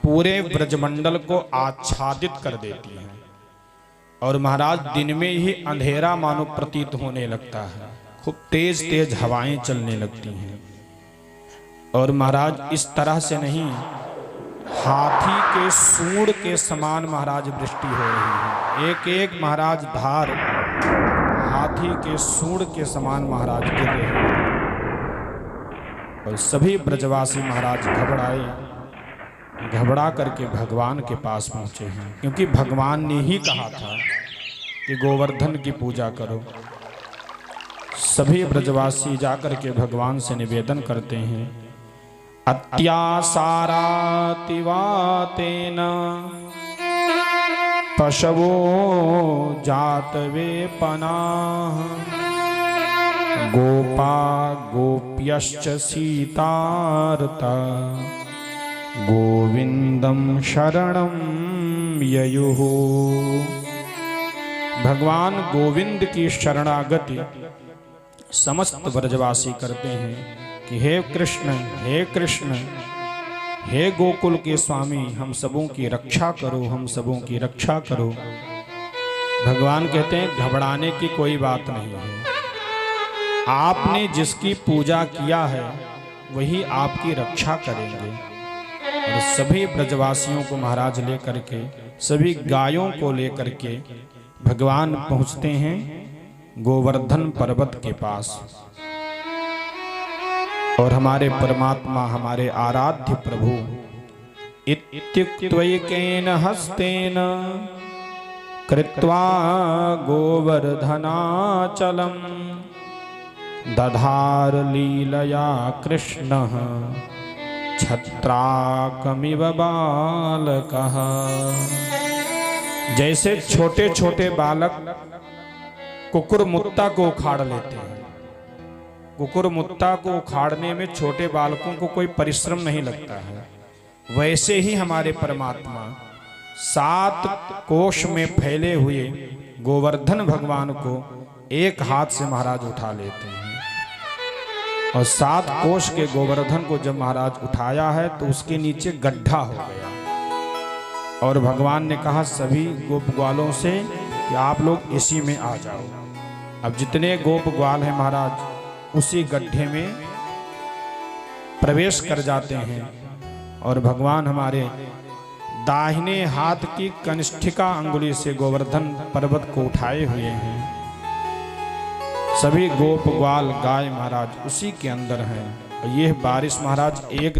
पूरे ब्रजमंडल को आच्छादित कर देती हैं और महाराज दिन में ही अंधेरा मानो प्रतीत होने लगता है, खूब तेज तेज हवाएं चलने लगती हैं। और महाराज इस तरह से नहीं, हाथी के सूंड के समान महाराज वृष्टि हो रही है। एक एक महाराज धार हाथी के सूंड के समान महाराज गिर रहे हैं। और सभी ब्रजवासी महाराज घबरा करके भगवान के पास पहुंचे हैं, क्योंकि भगवान ने ही कहा था कि गोवर्धन की पूजा करो। सभी ब्रजवासी जाकर के भगवान से निवेदन करते हैं, अत्यासारातिवातेन पशवो जातवेपनाः गोपा गोप्यश्च सीतार्ता गोविंदम शरणं ययुः। भगवान गोविंद की शरणागति समस्त ब्रजवासी करते हैं कि हे कृष्ण, हे कृष्ण, हे गोकुल के स्वामी, हम सबों की रक्षा करो, हम सबों की रक्षा करो। भगवान कहते हैं घबराने की कोई बात नहीं है, आपने जिसकी पूजा किया है वही आपकी रक्षा करेंगे। और सभी ब्रजवासियों को महाराज लेकर के, सभी गायों को लेकर के भगवान पहुंचते हैं गोवर्धन पर्वत के पास। और हमारे परमात्मा, हमारे आराध्य प्रभु इत्युक्त्वैकेन हस्तेन कृत्वा गोवर्धनाचलं दधार लीलया कृष्णः छत्राकमिव बालकः। जैसे छोटे छोटे बालक कुकुरमुत्ता को उखाड़ लेते हैं, कुकुरमुत्ता को उखाड़ने में छोटे बालकों को कोई परिश्रम नहीं लगता है, वैसे ही हमारे परमात्मा 7 कोश में फैले हुए गोवर्धन भगवान को एक हाथ से महाराज उठा लेते हैं। और 7 कोश के गोवर्धन को जब महाराज उठाया है तो उसके नीचे गड्ढा हो गया। और भगवान ने कहा सभी गोप ग्वालों से कि आप लोग इसी में आ जाओ। अब जितने गोप ग्वाल हैं महाराज उसी गड्ढे में प्रवेश कर जाते हैं। और भगवान हमारे दाहिने हाथ की कनिष्ठिका अंगुली से गोवर्धन पर्वत को उठाए हुए हैं। सभी गोप ग्वाल गाय महाराज उसी के अंदर हैं। और यह बारिश महाराज एक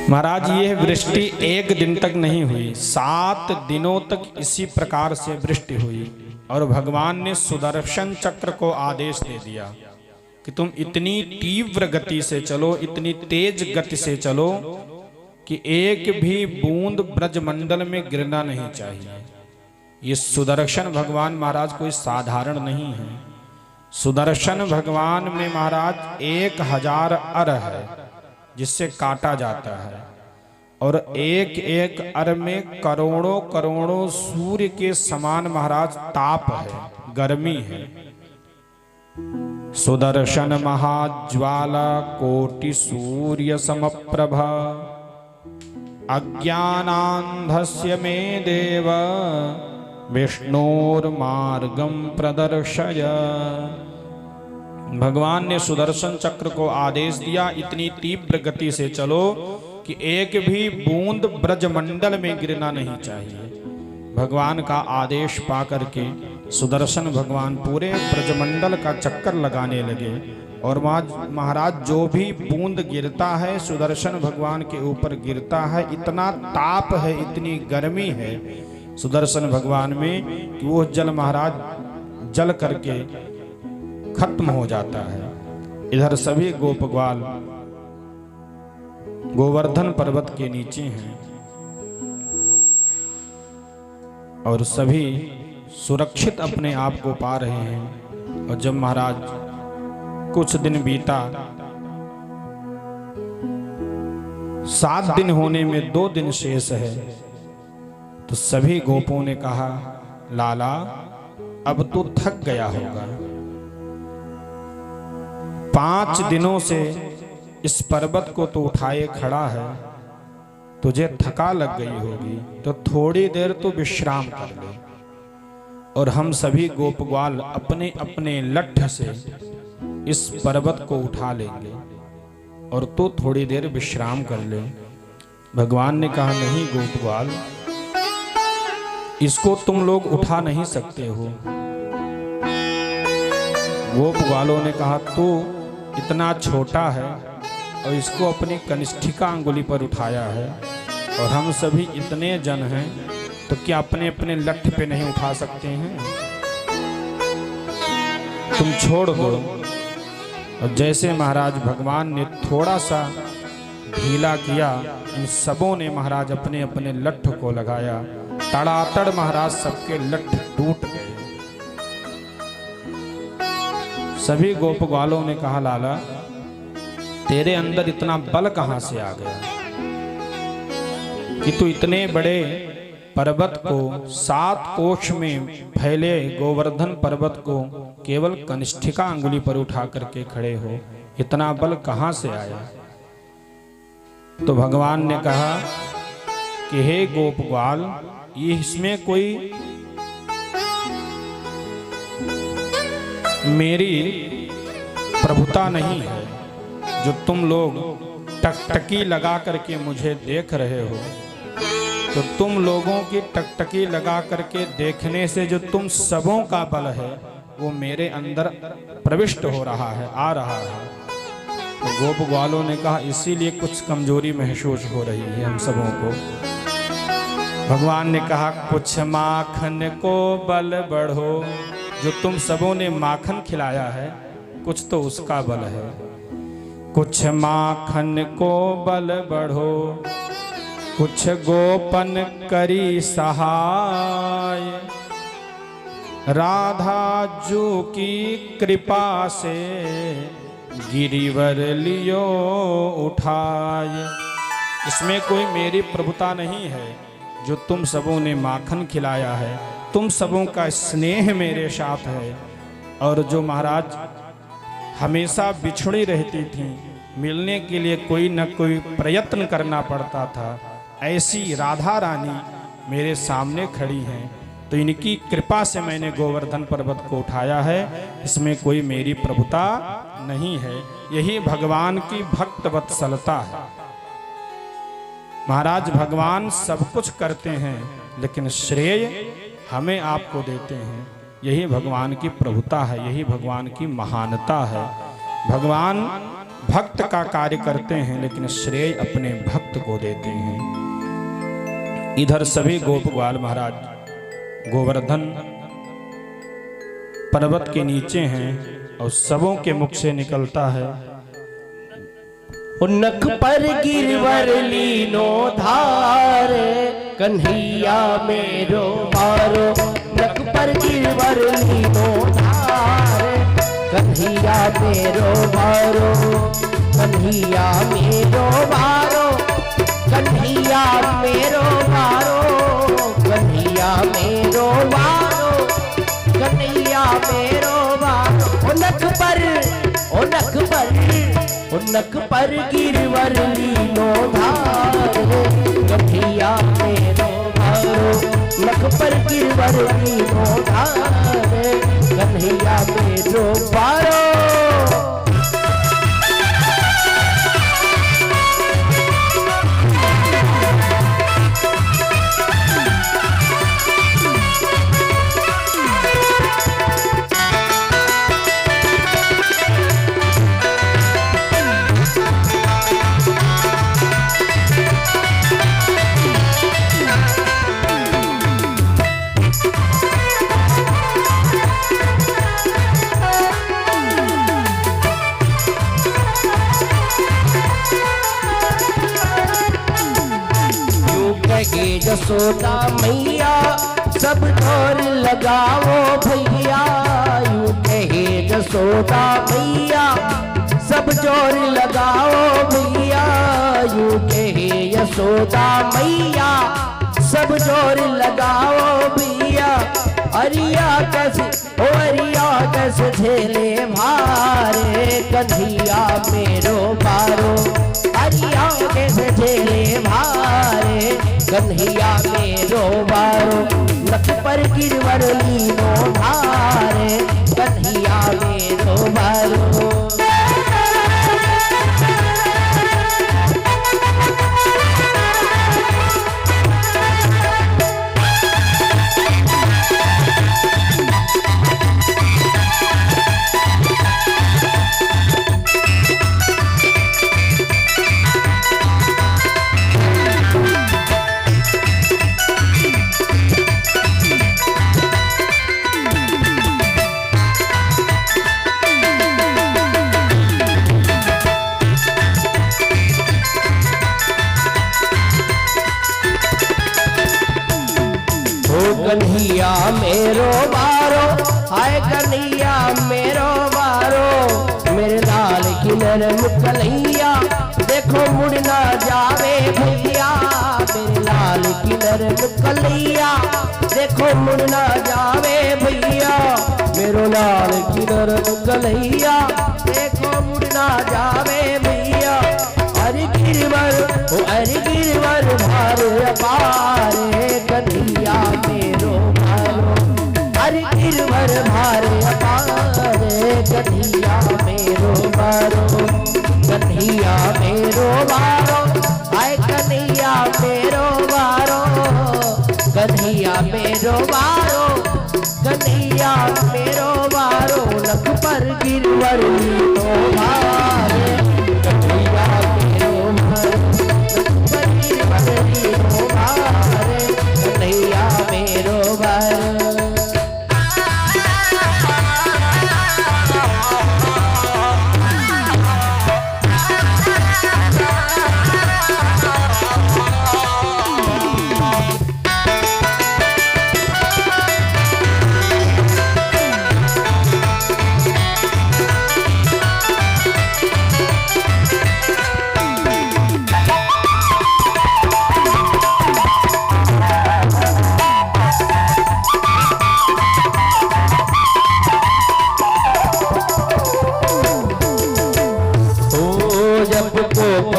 महाराज, यह वृष्टि एक दिन तक नहीं हुई, 7 दिनों तक इसी प्रकार से वृष्टि हुई। और भगवान ने सुदर्शन चक्र को आदेश दे दिया कि तुम इतनी तीव्र गति से चलो, इतनी तेज गति से चलो कि एक भी बूंद ब्रजमंडल में गिरना नहीं चाहिए। ये सुदर्शन भगवान महाराज कोई साधारण नहीं है। सुदर्शन भगवान में महाराज 1000 अर है जिससे काटा जाता है। और एक एक अर में करोड़ों करोड़ों सूर्य के समान महाराज ताप है, गर्मी है। सुदर्शन महाज्वाला कोटि सूर्य समप्रभा अज्ञानांधस्य मे देव विष्णोर्मार्गं प्रदर्शय। भगवान ने सुदर्शन चक्र को आदेश दिया, इतनी तीव्र गति से चलो कि एक भी बूंद ब्रजमंडल में गिरना नहीं चाहिए। भगवान का आदेश पाकर के सुदर्शन भगवान पूरे ब्रजमंडल का चक्कर लगाने लगे। और महाराज जो भी बूंद गिरता है सुदर्शन भगवान के ऊपर गिरता है, इतना ताप है, इतनी गर्मी है सुदर्शन भगवान में कि वो जल महाराज जल करके खत्म हो जाता है। इधर सभी गोपग्वाल गोवर्धन पर्वत के नीचे हैं और सभी सुरक्षित अपने आप को पा रहे हैं। और जब महाराज कुछ दिन बीता 7 दिन होने में 2 दिन शेष है। तो सभी गोपों ने कहा, लाला अब तो थक गया होगा, 5 दिनों से इस पर्वत को तो उठाए खड़ा है, तुझे थका लग गई होगी, तो थोड़ी देर तो विश्राम कर ले और हम सभी गोपग्वाल अपने अपने लठ से इस पर्वत को उठा लेंगे और तू थोड़ी देर विश्राम कर ले। भगवान ने कहा, नहीं गोपग्वाल, इसको तुम लोग उठा नहीं सकते हो। गोपग्वालों ने कहा, तू इतना छोटा है और इसको अपनी कनिष्ठिका अंगुली पर उठाया है और हम सभी इतने जन हैं, तो क्या अपने अपने लठ पे नहीं उठा सकते हैं? तुम छोड़ दो। और जैसे महाराज भगवान ने थोड़ा सा ढीला किया, इन सबों ने महाराज अपने अपने लठ को लगाया, तड़ातड़ महाराज सबके लठ टूट गए। सभी गोपग्वालों ने कहा, लाला तेरे अंदर इतना बल कहां से आ गया कि तू इतने बड़े पर्वत को 7 कोश में फैले गोवर्धन पर्वत को केवल कनिष्ठिका अंगुली पर उठा करके खड़े हो, इतना बल कहां से आया? तो भगवान ने कहा कि हे गोपग्वाल, ये इसमें कोई मेरी प्रभुता नहीं है जो तुम लोग टकटकी लगा करके मुझे देख रहे हो। तो तुम लोगों की टकटकी लगा करके देखने से जो तुम सबों का बल है वो मेरे अंदर प्रविष्ट हो रहा है, आ रहा है। तो गोपग्वालों ने कहा, इसीलिए कुछ कमजोरी महसूस हो रही है हम सबों को। भगवान ने कहा, कुछ माखन को बल बढ़ो, जो तुम सबों ने माखन खिलाया है कुछ तो उसका बल है। कुछ माखन को बल बढ़ो, कुछ गोपन करी सहाय, राधा जू की कृपा से गिरिवर लियो उठाए। इसमें कोई मेरी प्रभुता नहीं है, जो तुम सबों ने माखन खिलाया है, तुम सबों का स्नेह मेरे साथ है। और जो महाराज हमेशा बिछड़ी रहती थी, मिलने के लिए कोई न कोई प्रयत्न करना पड़ता था, ऐसी राधा रानी मेरे सामने खड़ी हैं। तो इनकी कृपा से मैंने गोवर्धन पर्वत को उठाया है, इसमें कोई मेरी प्रभुता नहीं है। यही भगवान की भक्त वत्सलता है। महाराज भगवान सब कुछ करते हैं, लेकिन श्रेय हमें आपको देते हैं। यही भगवान की प्रभुता है, यही भगवान की महानता है। भगवान भक्त का कार्य करते हैं, लेकिन श्रेय अपने भक्त को देते हैं। इधर सभी गोपग्वाल महाराज गोवर्धन पर्वत के नीचे हैं और सबों के मुख से निकलता है, नख पर गिरवर लीनो धारे, कन्हैया मेरो मारो। नख पर गिरवर लीनो धारे, कन्हैया मेरो मारो। कन्हैया मेरो मारो, कन्हैया मेरो मारो। कन्हैया मेरो मारो, कन्हैया मेरो मारो। ओ नख पर, ओ नख पर, ओ नख पर गिरवर लीनो धारे, कन्हैया मेरो मारो। नख पर गिरवर लीनो धारे, कन्हैया मेरो मारो। यशोदा मैया सब दौर लगाओ भैया। यूं कहे यशोदा मैया सब जोर लगाओ भैया, यूं कहे यशोदा मैया, सब जोर लगाओ भैया। अरिया कस झेले भारे, कन्हैया मेरो बारो, अरिया कस झेले भारे, कन्हैया मेरो बारो। नख पर गिरवर लीनो भारे, कन्हैया मेरो बारो। कन्हैया मेरो बारो, हाय कन्हैया मेरो बारो, मेरे लाल की नरम कन्हैया, देखो मुड़ ना जावे भैया। मेरे लाल की नरम कन्हैया, देखो मुड़ ना जावे भैया। मेरो लाल की नरम कन्हैया, देखो मुड़ ना जावे भैया। हरि गिरवर भार अपारे, कन्हैया मेरो भारो, हरि गिरवर भार अपारे, कन्हैया मेरो बारो, कन्हैया मेरो बारो, हाय कन्हैया मेरो बारो, कन्हैया मेरो बारो, कन्हैया मेरो बारो। नख पर गिरवर लीनो भारे, कन्हैया मेरो बारो, नख पर गिरवर लीनो भारे, कन्हैया मेरो बारो।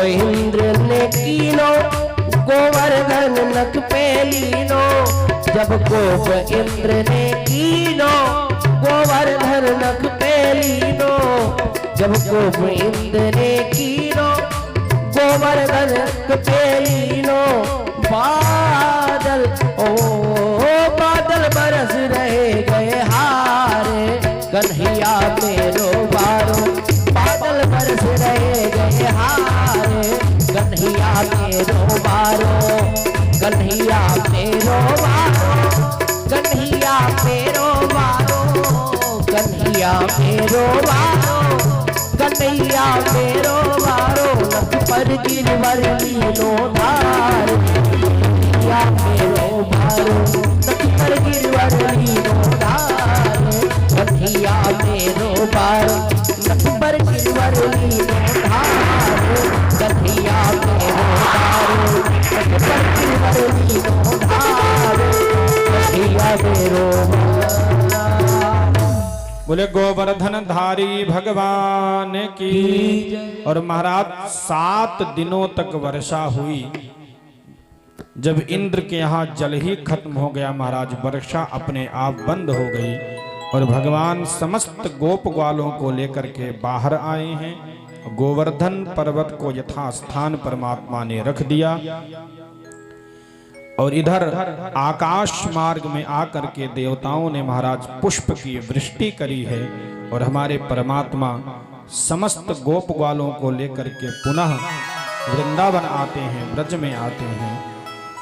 इंद्र ने कीनो, गोवर्धन नख पे लीनो। जब कोप इंद्र ने कीनो, गोवर्धन नख पे लीनो। जब कोप इंद्र ने कीनो, गोवर्धन नख पे लीनो। बादल बादल बरस रहे गए हारे, कन्हैया मेरो बारो, बादल बरस रहे गए हारे, कन्हैया मेरो बारो, कन्हैया मेरो बारो, कन्हैया मेरो बारो, कन्हैया मेरो बारो, कन्हैया मेरो बारो। नख पर गिरवर लीनो धार, कन्हैया मेरो बारो, नख पर गिरवर लीनो धार, कन्हैया मेरो बारो। नख पर गिरवर लीनो धार, कन्हैया मेरो बारो, नख पर गिरवर लीनो धार, कन्हैया मेरो बारो। बोले गोवर्धन धारी भगवान की। और महाराज 7 दिनों तक वर्षा हुई। जब इंद्र के यहाँ जल ही खत्म हो गया, महाराज वर्षा अपने आप बंद हो गई और भगवान समस्त गोप ग्वालों को लेकर के बाहर आए हैं। गोवर्धन पर्वत को यथास्थान परमात्मा ने रख दिया और इधर आकाश मार्ग में आकर के देवताओं ने महाराज पुष्प की वृष्टि करी है और हमारे परमात्मा समस्त गोप ग्वालों को लेकर के पुनः वृंदावन आते हैं, ब्रज में आते हैं।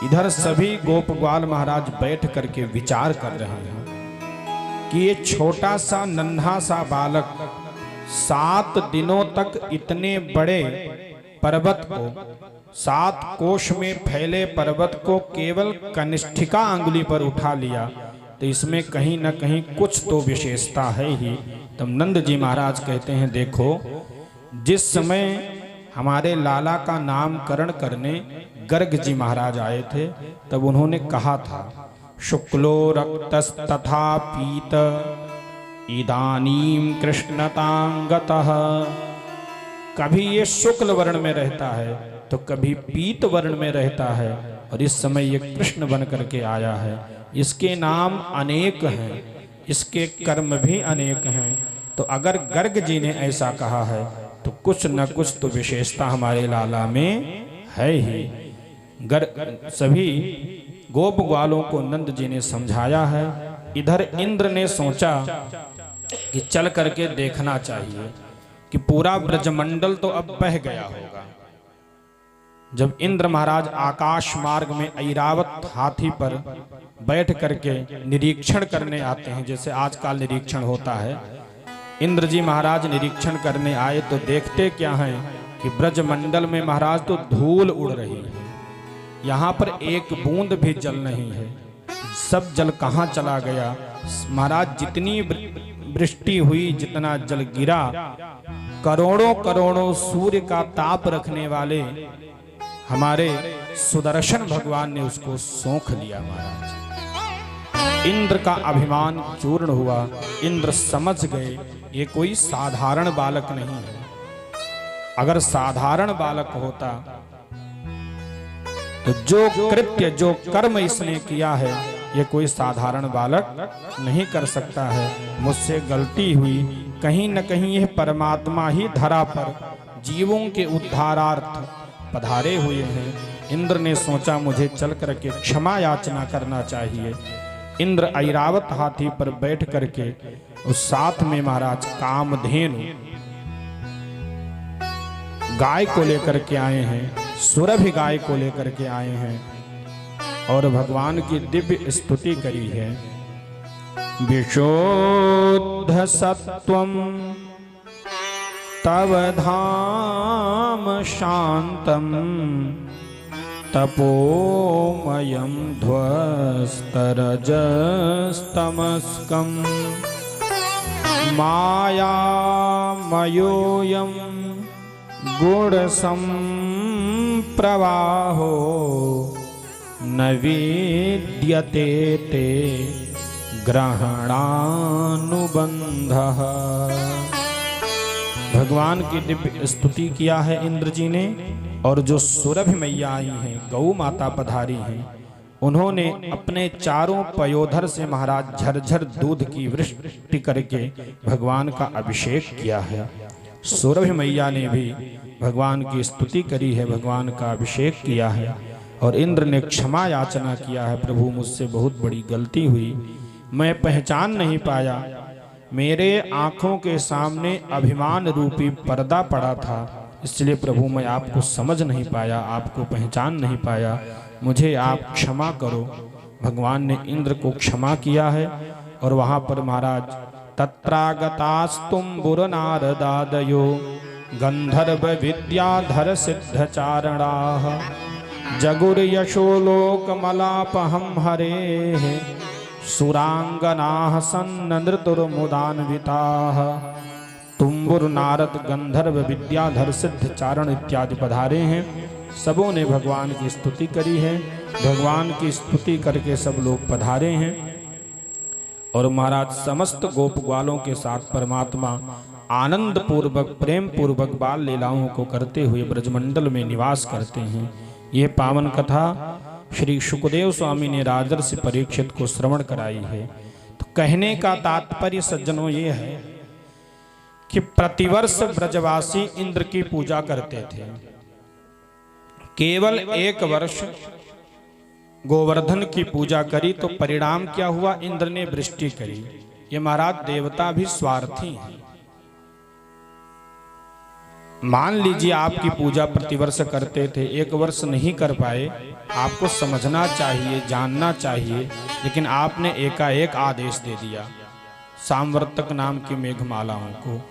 इधर सभी गोप ग्वाल महाराज बैठ करके विचार कर रहे हैं कि ये छोटा सा नन्हा सा बालक 7 दिनों तक इतने बड़े पर्वत को, 7 कोश में फैले पर्वत को केवल कनिष्ठिका अंगुली पर उठा लिया, तो इसमें कहीं न कहीं कुछ तो विशेषता है ही। तब नंद जी महाराज कहते हैं, देखो जिस समय हमारे लाला का नामकरण करने गर्ग जी महाराज आए थे, तब उन्होंने कहा था, शुक्लो रक्तस्तथा पीत इदानीम कृष्णतांगतः। कभी ये शुक्ल वर्ण में रहता है तो कभी पीत वर्ण में रहता है, और इस समय ये कृष्ण बन करके आया है। इसके नाम अनेक हैं, इसके कर्म भी अनेक हैं। तो अगर गर्ग जी ने ऐसा कहा है तो कुछ न कुछ तो विशेषता हमारे लाला में है ही। सभी गोप ग्वालों को नंद जी ने समझाया है। इधर इंद्र ने सोचा कि चल करके देखना चाहिए कि पूरा ब्रजमंडल तो अब बह गया होगा। जब इंद्र महाराज आकाश मार्ग में ऐरावत हाथी पर बैठ करके निरीक्षण करने आते हैं, जैसे आजकल निरीक्षण होता है, इंद्र जी महाराज निरीक्षण करने आए तो देखते क्या हैं कि ब्रजमंडल में महाराज तो धूल उड़ रही है, यहाँ पर एक बूंद भी जल नहीं है। सब जल कहाँ चला गया महाराज? जितनी वृष्टि हुई, जितना जल गिरा, करोड़ों करोड़ों सूर्य का ताप रखने वाले हमारे सुदर्शन भगवान ने उसको सोख लिया महाराज। इंद्र का अभिमान चूर्ण हुआ। इंद्र समझ गए ये कोई साधारण बालक नहीं है। अगर साधारण बालक होता तो जो कृत्य, जो कर्म इसने किया है, ये कोई साधारण बालक नहीं कर सकता है। मुझसे गलती हुई, कहीं न कहीं यह परमात्मा ही धरा पर जीवों के उद्धारार्थ पधारे हुए हैं। इंद्र ने सोचा मुझे चल करके क्षमा याचना करना चाहिए। इंद्र ऐरावत हाथी पर बैठ करके उस साथ में महाराज कामधेनु गाय को लेकर के आए हैं, सुरभि गाय को लेकर के आए हैं और भगवान की दिव्य स्तुति करी है। विशुद्ध सत्वम तव धाम शांतम तपोमयं ध्वस्तरजस्तमस्कं मायामयोऽयं गुणसंप्रवाहो न विद्यते ते ग्रहणानुबंधः। भगवान की दिव्य स्तुति किया है इंद्र जी ने। और जो सुरभि मैया आई हैं, गौ माता पधारी हैं, उन्होंने अपने चारों पयोधर से महाराज झरझर दूध की वृष्टि करके भगवान का अभिषेक किया है। सुरभि मैया ने भी भगवान की स्तुति करी है, भगवान का अभिषेक किया है। और इंद्र ने क्षमा याचना किया है, प्रभु मुझसे बहुत बड़ी गलती हुई, मैं पहचान नहीं पाया, मेरे आंखों के सामने अभिमान रूपी पर्दा पड़ा था, इसलिए प्रभु मैं आपको समझ नहीं पाया, आपको पहचान नहीं पाया, मुझे आप क्षमा करो। भगवान ने इंद्र को क्षमा किया है। और वहाँ पर महाराज तत्रागतास्तुम्बुर नारदादयो गंधर्व विद्याधर सिद्धचारणाः जगुर यशोलोकमलापहं हरेः सुरांगनाः सन्न नृतुर्मुदान्विताः। तुम्बुर नारद गंधर्व विद्याधर सिद्ध चारण इत्यादि पधारे हैं। सबों ने भगवान की स्तुति करी है। भगवान की स्तुति करके सब लोग पधारे हैं। और महाराज समस्त गोप ग्वालों के साथ परमात्मा आनंद पूर्वक प्रेम पूर्वक बाल लीलाओं को करते हुए ब्रजमंडल में निवास करते हैं। यह पावन कथा श्री सुखदेव स्वामी ने राजर्षि परीक्षित को श्रवण कराई है। तो कहने का तात्पर्य सज्जनों ये है कि प्रतिवर्ष ब्रजवासी इंद्र की पूजा करते थे। केवल एक वर्ष गोवर्धन की पूजा करी तो परिणाम क्या हुआ? इंद्र ने वृष्टि करी। ये महाराज देवता भी स्वार्थी हैं। मान लीजिए आपकी पूजा प्रतिवर्ष करते थे, एक वर्ष नहीं कर पाए, आपको समझना चाहिए, जानना चाहिए, लेकिन आपने एकाएक आदेश दे दिया सामवर्तक नाम की मेघमालाओं को।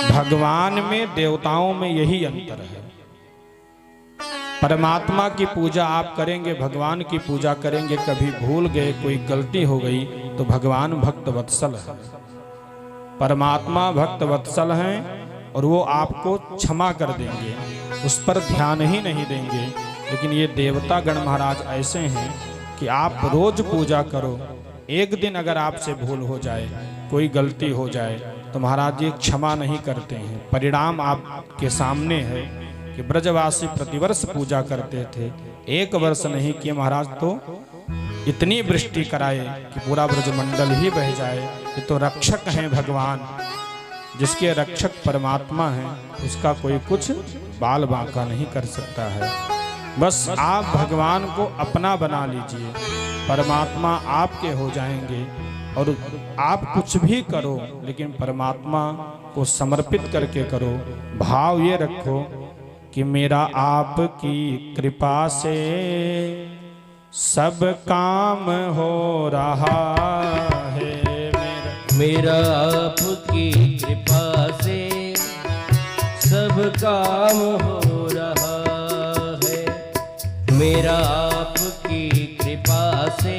भगवान में देवताओं में यही अंतर है। परमात्मा की पूजा आप करेंगे, भगवान की पूजा करेंगे, कभी भूल गए, कोई गलती हो गई तो भगवान भक्त वत्सल है, परमात्मा भक्त वत्सल हैं। और वो आपको क्षमा कर देंगे, उस पर ध्यान ही नहीं देंगे। लेकिन ये देवता गण महाराज ऐसे हैं कि आप रोज पूजा करो, एक दिन अगर आपसे भूल हो जाए, कोई गलती हो जाए, तो महाराज ये क्षमा नहीं करते हैं। परिणाम आपके सामने है कि ब्रजवासी प्रतिवर्ष पूजा करते थे, एक वर्ष नहीं किए महाराज तो इतनी वृष्टि कराए कि पूरा ब्रजमंडल ही बह जाए। ये तो रक्षक हैं भगवान, जिसके रक्षक परमात्मा हैं, उसका कोई कुछ बाल बांका नहीं कर सकता है। बस आप भगवान को अपना बना लीजिए, परमात्मा आपके हो जाएंगे। और आप कुछ भी करो लेकिन परमात्मा को समर्पित करके करो। भाव ये रखो कि मेरा आपकी कृपा से सब काम हो रहा है। मेरा आपकी कृपा से सब काम हो रहा है। मेरा आपकी कृपा से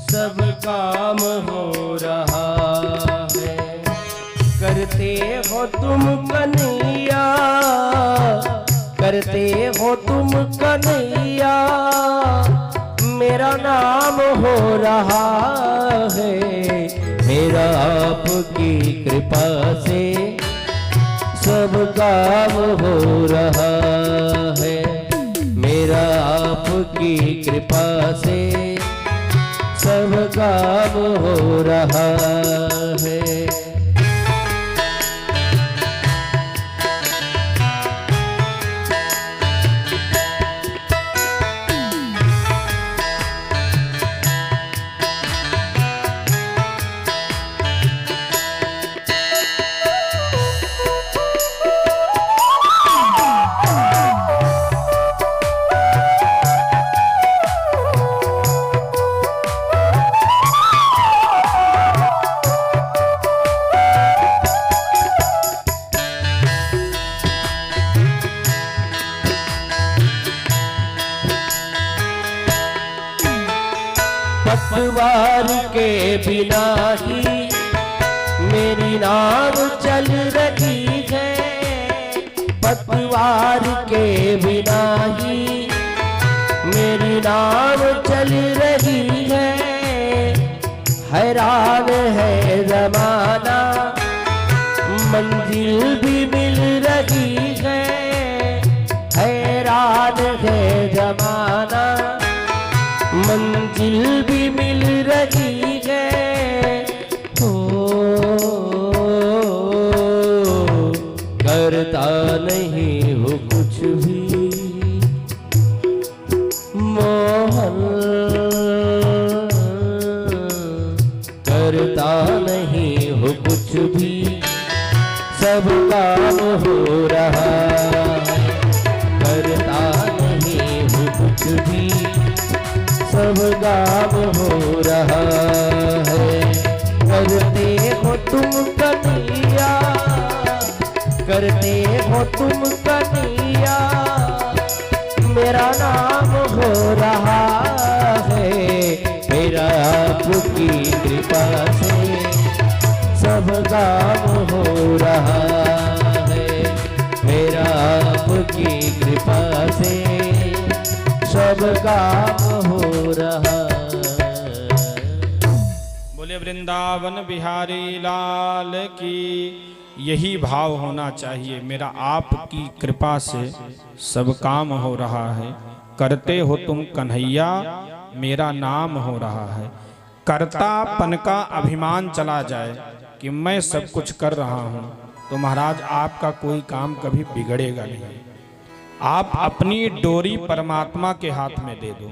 सब काम हो रहा है। करते हो तुम कन्हैया, करते हो तुम कन्हैया, मेरा नाम हो रहा है। मेरा आपकी कृपा से सब काम हो रहा है। मेरा आपकी कृपा से सब काम हो रहा है। पतवार के बिना ही मेरी नाव चल रही है। पतवार के बिना ही मेरी नाव चल रही है। हैरान है जमाना, मंजिल भी मिल रही है। हैरान है जमाना, मंजिल भी मिल रही है। करता नहीं हूँ कुछ भी मोहन, करता नहीं हूँ कुछ भी, सब काम हो रहा। करता नहीं हूँ कुछ भी, सब काम हो रहा है। करते हो तुम कन्हैया, करते हो तुम कन्हैया, मेरा नाम हो रहा है। मेरा आपकी कृपा से सब काम हो रहा है। मेरा आपकी कृपा से सब काम हो रहा। बोले वृंदावन बिहारी लाल की। यही भाव होना चाहिए, मेरा आपकी कृपा से सब काम हो रहा है। करते हो तुम कन्हैया, मेरा नाम हो रहा है। कर्तापन का अभिमान चला जाए कि मैं सब कुछ कर रहा हूँ, तो महाराज आपका कोई काम कभी बिगड़ेगा नहीं। आप अपनी डोरी परमात्मा के हाथ में दे दो,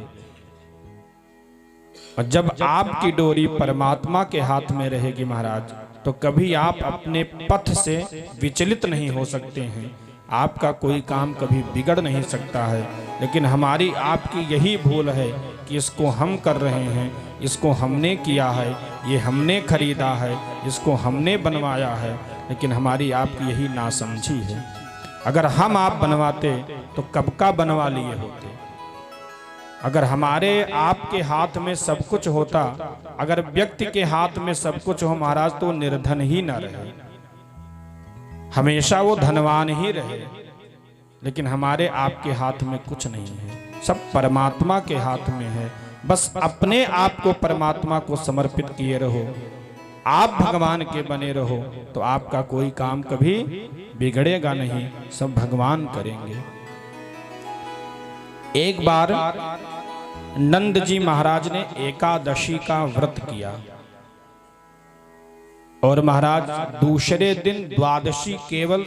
और जब आपकी डोरी परमात्मा के हाथ में रहेगी महाराज, तो कभी आप अपने पथ से विचलित नहीं हो सकते हैं। आपका कोई काम कभी बिगड़ नहीं सकता है। लेकिन हमारी आपकी यही भूल है कि इसको हम कर रहे हैं, इसको हमने किया है, ये हमने खरीदा है, इसको हमने बनवाया है। लेकिन हमारी आपकी यही नासमझी है। अगर हम आप बनवाते तो कब का बनवा लिए होते। अगर हमारे आपके हाथ में सब कुछ होता, अगर व्यक्ति के हाथ में सब कुछ हो महाराज, तो निर्धन ही न रहे। हमेशा वो धनवान ही रहे, लेकिन हमारे आपके हाथ में कुछ नहीं है, सब परमात्मा के हाथ में है। बस अपने आप को परमात्मा को समर्पित किए रहो, आप भगवान के बने रहो, तो आपका कोई काम कभी बिगड़ेगा नहीं, सब भगवान करेंगे। एक बार नंद जी महाराज ने एकादशी का व्रत किया और महाराज दूसरे दिन द्वादशी केवल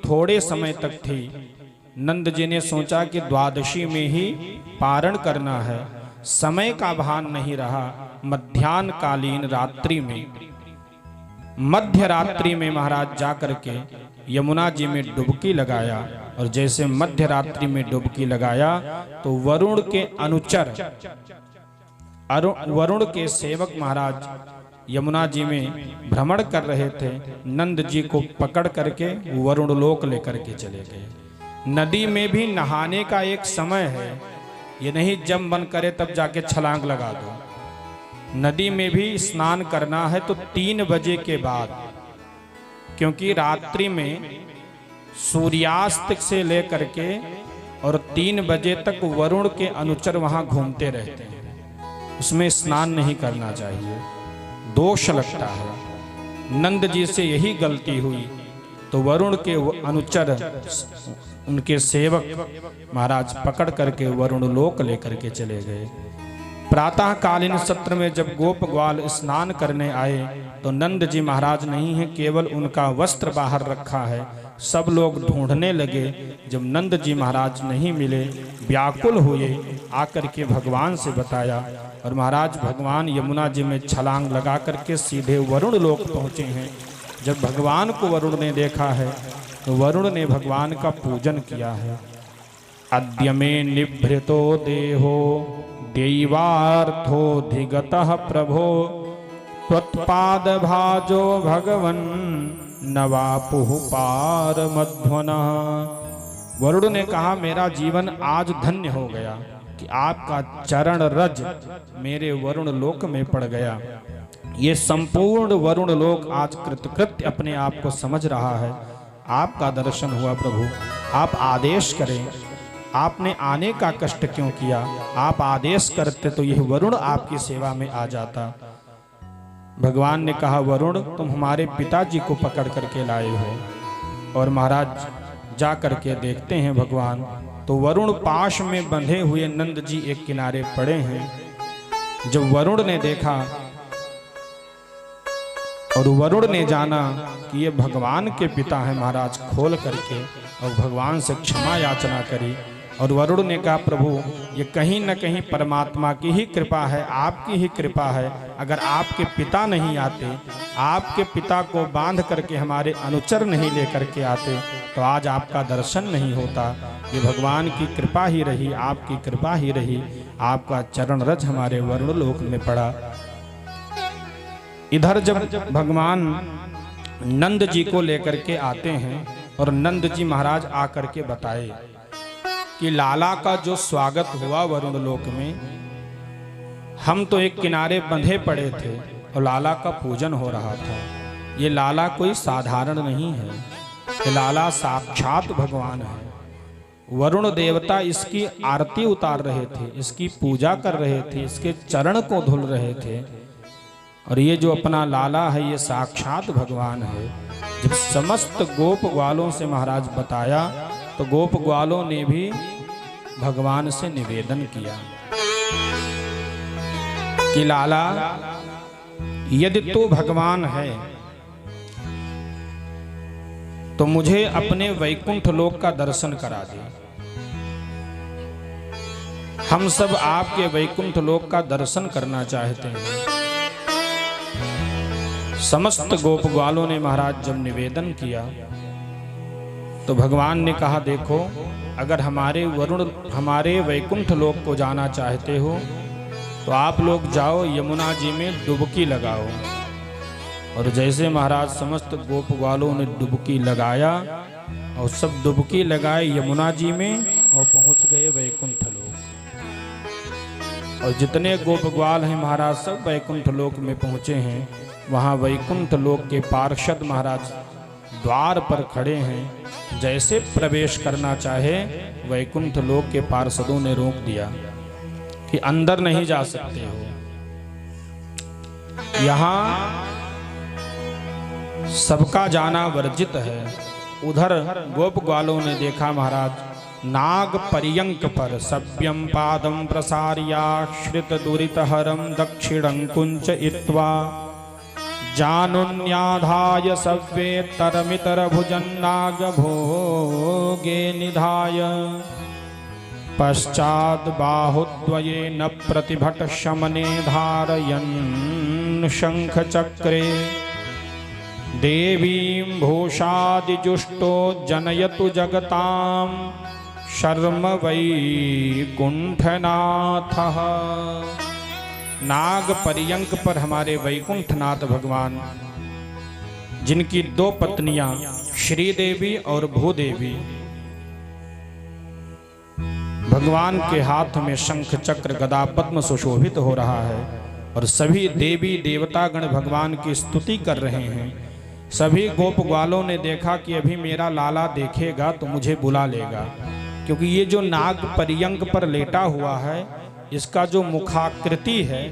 थोड़े समय तक थी। नंद जी ने सोचा कि द्वादशी में ही पारण करना है, समय का भान नहीं रहा। मध्याह्न कालीन रात्रि में, मध्य रात्रि में महाराज जाकर के यमुना जी में डुबकी लगाया, और जैसे मध्य रात्रि में डुबकी लगाया तो वरुण के अनुचर, वरुण के सेवक महाराज यमुना जी में भ्रमण कर रहे थे। नंद जी को पकड़ करके वरुण लोक लेकर के चले गए। नदी में भी नहाने का एक समय है, ये नहीं जब मन करे तब जाके छलांग लगा दो। नदी में भी स्नान करना है तो 3 बजे के बाद, क्योंकि रात्रि में सूर्यास्त से लेकर के और 3 बजे तक वरुण के अनुचर वहां घूमते रहते हैं, उसमें स्नान नहीं करना चाहिए, दोष लगता है। नंद जी से यही गलती हुई तो वरुण के अनुचर, उनके सेवक महाराज पकड़ करके वरुण लोक लेकर के चले गए। प्रातः कालीन सत्र में जब गोप ग्वाल स्नान करने आए तो नंद जी महाराज नहीं है, केवल उनका वस्त्र बाहर रखा है। सब लोग ढूंढने लगे, जब नंद जी महाराज नहीं मिले व्याकुल हुए, आकर के भगवान से बताया, और महाराज भगवान यमुना जी में छलांग लगा करके सीधे वरुण लोक पहुँचे हैं। जब भगवान को वरुण ने देखा है तो वरुण ने भगवान का पूजन किया है। अद्य मे निभृतो देहो दैवार्थोऽधिगतः प्रभो त्वत्पाद भाजो भगवन् नवापुः पारमध्वनः। वरुण ने कहा, मेरा जीवन आज धन्य हो गया कि आपका चरण रज मेरे वरुण लोक में पड़ गया। ये संपूर्ण वरुण लोक आज कृतकृत्य अपने आप को समझ रहा है। आपका दर्शन हुआ प्रभु, आप आदेश करें। आपने आने का कष्ट क्यों किया? आप आदेश करते तो यह वरुण आपकी सेवा में आ जाता। भगवान ने कहा, वरुण तुम हमारे पिताजी को पकड़ करके लाए हो। और महाराज जा करके देखते हैं भगवान, तो वरुण पाश में बंधे हुए नंद जी एक किनारे पड़े हैं। जब वरुण ने देखा और वरुण ने जाना कि ये भगवान के पिता हैं, महाराज खोल करके और भगवान से क्षमा याचना करी। और वरुण ने कहा, प्रभु ये कहीं न कहीं परमात्मा की ही कृपा है, आपकी ही कृपा है। अगर आपके पिता नहीं आते, आपके पिता को बांध करके हमारे अनुचर नहीं लेकर के आते, तो आज आपका दर्शन नहीं होता। ये भगवान की कृपा ही रही, आपकी कृपा ही रही, आपका चरण रज हमारे वरुण लोक में पड़ा। इधर जब भगवान नंद जी को लेकर के आते हैं और नंद जी महाराज आकर के बताए कि लाला का जो स्वागत हुआ वरुण लोक में, हम तो एक किनारे बंधे पड़े थे और लाला का पूजन हो रहा था। ये लाला कोई साधारण नहीं है, ये लाला साक्षात भगवान है। वरुण देवता इसकी आरती उतार रहे थे, इसकी पूजा कर रहे थे, इसके चरण को धुल रहे थे। और ये जो अपना लाला है ये साक्षात भगवान है। जब समस्त गोप ग्वालों से महाराज बताया तो गोप ग्वालों ने भी भगवान से निवेदन किया कि लाला यदि तू भगवान है तो मुझे अपने वैकुंठ लोक का दर्शन करा दे। हम सब आपके वैकुंठ लोक का दर्शन करना चाहते हैं। समस्त गोप ग्वालों ने महाराज जब निवेदन किया तो भगवान ने कहा, देखो अगर हमारे वैकुंठ लोक को जाना चाहते हो तो आप लोग जाओ यमुना जी में डुबकी लगाओ। और जैसे महाराज समस्त गोप ग्वालों ने डुबकी लगाया और सब डुबकी लगाए यमुना जी में और पहुंच गए वैकुंठ लोक। और जितने गोप ग्वाल हैं महाराज सब वैकुंठ लोक में पहुंचे हैं। वहां वैकुंठ लोक के पार्षद महाराज द्वार पर खड़े हैं, जैसे प्रवेश करना चाहे वैकुंठ लोक के पार्षदों ने रोक दिया कि अंदर नहीं जा सकते हो। यहाँ सबका जाना वर्जित है। उधर गोप ग्वालों ने देखा महाराज नाग पर्यंक पर सभ्यम पादम प्रसार्याश्रित दुरितहरम दक्षिणं कुंच इत्वा जानुन्याधाय सव्ये तरमितर भुजन्नाग भोगे निधाय पश्चात् बाहुद्वयेन प्रतिभट शमने धारयन् शंख चक्रे देवीं भूषादिजुष्टो जनयतु जगतां शर्म वैकुंठनाथः। नाग पर्यंक पर हमारे वैकुंठनाथ भगवान, जिनकी दो पत्नियां श्रीदेवी और भूदेवी, भगवान के हाथ में शंख चक्र गदा पद्म सुशोभित हो रहा है और सभी देवी देवतागण भगवान की स्तुति कर रहे हैं। सभी गोप ग्वालों ने देखा कि अभी मेरा लाला देखेगा तो मुझे बुला लेगा, क्योंकि ये जो नाग पर्यंक पर लेटा हुआ है, इसका जो मुखाकृति है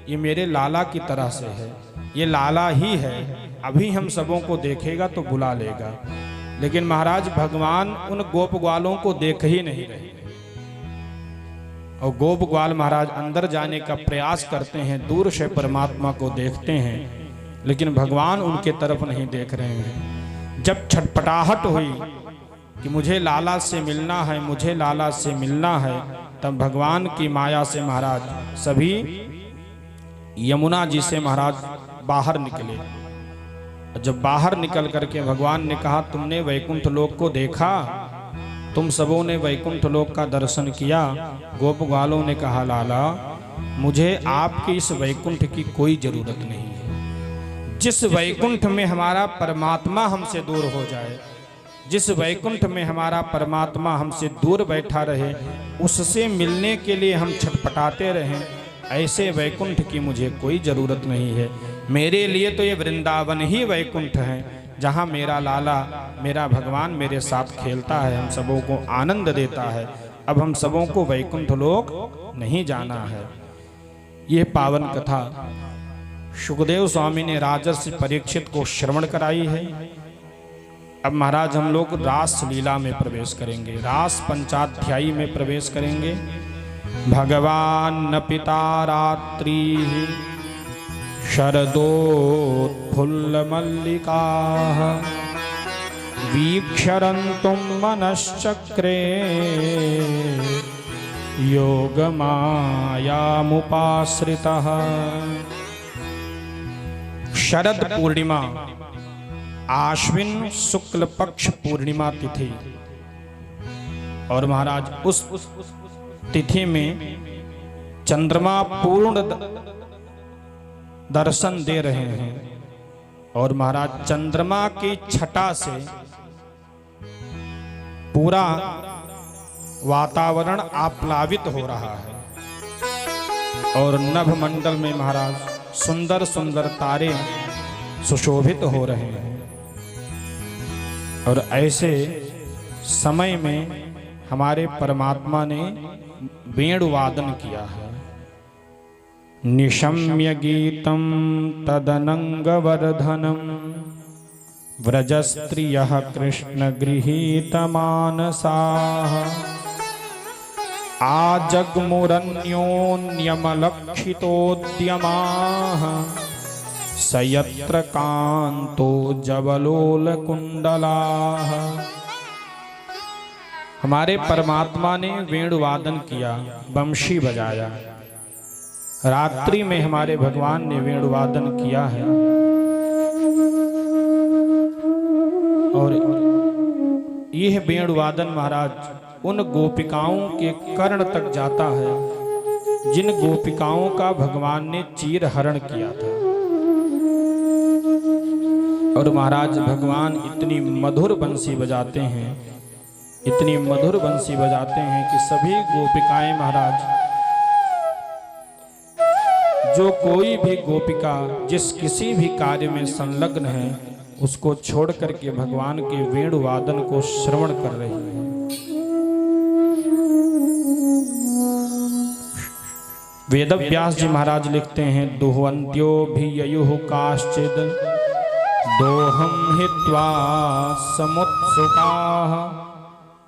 ये मेरे लाला की तरह से है, ये लाला ही है, अभी हम सबों को देखेगा तो बुला लेगा। लेकिन महाराज भगवान उन गोप ग्वालों को देख ही नहीं रहे और गोप ग्वाल महाराज अंदर जाने का प्रयास करते हैं, दूर से परमात्मा को देखते हैं, लेकिन भगवान उनके तरफ नहीं देख रहे हैं। जब छटपटाहट हुई कि मुझे लाला से मिलना है, मुझे लाला से मिलना है, तब भगवान की माया से महाराज सभी यमुना जी से महाराज बाहर निकले। जब बाहर निकल करके भगवान ने कहा, तुमने वैकुंठ लोक को देखा, तुम सबों ने वैकुंठ लोक का दर्शन किया। गोप ग्वालों ने कहा, लाला मुझे आपके इस वैकुंठ की कोई जरूरत नहीं है। जिस वैकुंठ में हमारा परमात्मा हमसे दूर हो जाए, जिस वैकुंठ में हमारा परमात्मा हमसे दूर बैठा रहे, उससे मिलने के लिए हम छटपटाते रहें, ऐसे वैकुंठ की मुझे कोई जरूरत नहीं है। मेरे लिए तो ये वृंदावन ही वैकुंठ है, जहाँ मेरा लाला, मेरा भगवान मेरे साथ खेलता है, हम सबों को आनंद देता है। अब हम सबों को वैकुंठ लोक नहीं जाना है। ये पावन कथा सुखदेव स्वामी ने राजर्षि परीक्षित को श्रवण कराई है। अब महाराज हम लोग रास लीला में प्रवेश करेंगे, रास पंचाध्यायी में प्रवेश करेंगे। भगवान पिता रात्रि शरदोत्फुल्ल मल्लिका वीक्षरन्तुं मनश्चक्रे योगमायामुपाश्रितः। शरद पूर्णिमा, आश्विन शुक्ल पक्ष पूर्णिमा तिथि, और महाराज उस तिथि में चंद्रमा पूर्ण दर्शन दे रहे हैं और महाराज चंद्रमा की छटा से पूरा वातावरण आप्लावित हो रहा है और नभ मंडल में महाराज सुंदर सुंदर तारे सुशोभित हो रहे हैं। और ऐसे समय में हमारे परमात्मा ने वेणुवादन किया है। निशम्य गीतं तदनंगवर्धनम व्रजस्त्रियः कृष्ण गृहीतमानसाः आजग्मुरन्योन्यमलक्षितोद्यमाः सयत्र कांतो जवलोलकुंडलाः। हमारे परमात्मा ने वेणुवादन किया, बंशी बजाया। रात्रि में हमारे भगवान ने वेणुवादन किया है और यह वेणुवादन महाराज उन गोपिकाओं के कर्ण तक जाता है जिन गोपिकाओं का भगवान ने चीर हरण किया था। और महाराज भगवान इतनी मधुर बंसी बजाते हैं, इतनी मधुर बंसी बजाते हैं कि सभी गोपिकाएं महाराज, जो कोई भी गोपिका जिस किसी भी कार्य में संलग्न है, उसको छोड़ करके भगवान के वेणु वादन को श्रवण कर रही है। वेदव्यास जी महाराज लिखते हैं, दुहवंत्यो भी ययुः काश्चिद दोहम हित्वा समुत्सुकाः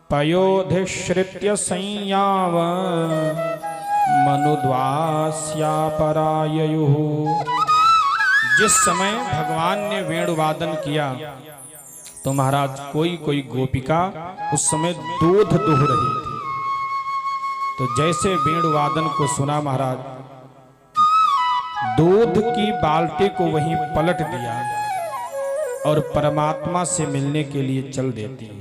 पयोधिश्रित्य संयाव मनुद्वास्या पराययुः। जिस समय भगवान ने वेणुवादन किया तो महाराज कोई गोपिका उस समय दूध दुह रही थी। तो जैसे वेणुवादन को सुना महाराज, दूध की बाल्टी को वहीं पलट दिया और परमात्मा से मिलने के लिए चल देती है।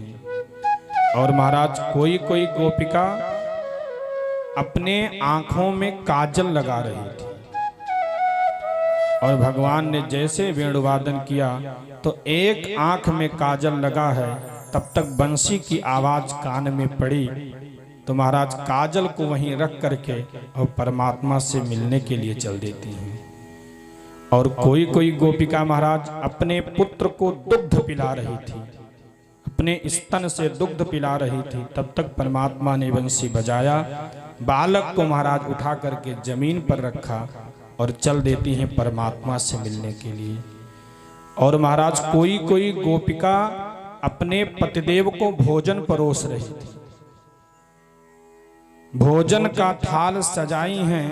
और महाराज कोई गोपिका अपने आंखों में काजल लगा रही थी और भगवान ने जैसे वेणुवादन किया तो एक आंख में काजल लगा है, तब तक बंसी की आवाज कान में पड़ी तो महाराज काजल को वहीं रख करके और परमात्मा से मिलने के लिए चल देती हैं। और कोई गोपिका महाराज अपने पुत्र को दुग्ध पिला रही थी, अपने स्तन से दुग्ध पिला रही थी, तब तक परमात्मा ने बंसी बजाया, बालक को महाराज उठा करके जमीन पर रखा और चल देती हैं परमात्मा से मिलने के लिए। और महाराज कोई गोपिका अपने पतिदेव को भोजन परोस रही थी, भोजन का थाल सजाई हैं,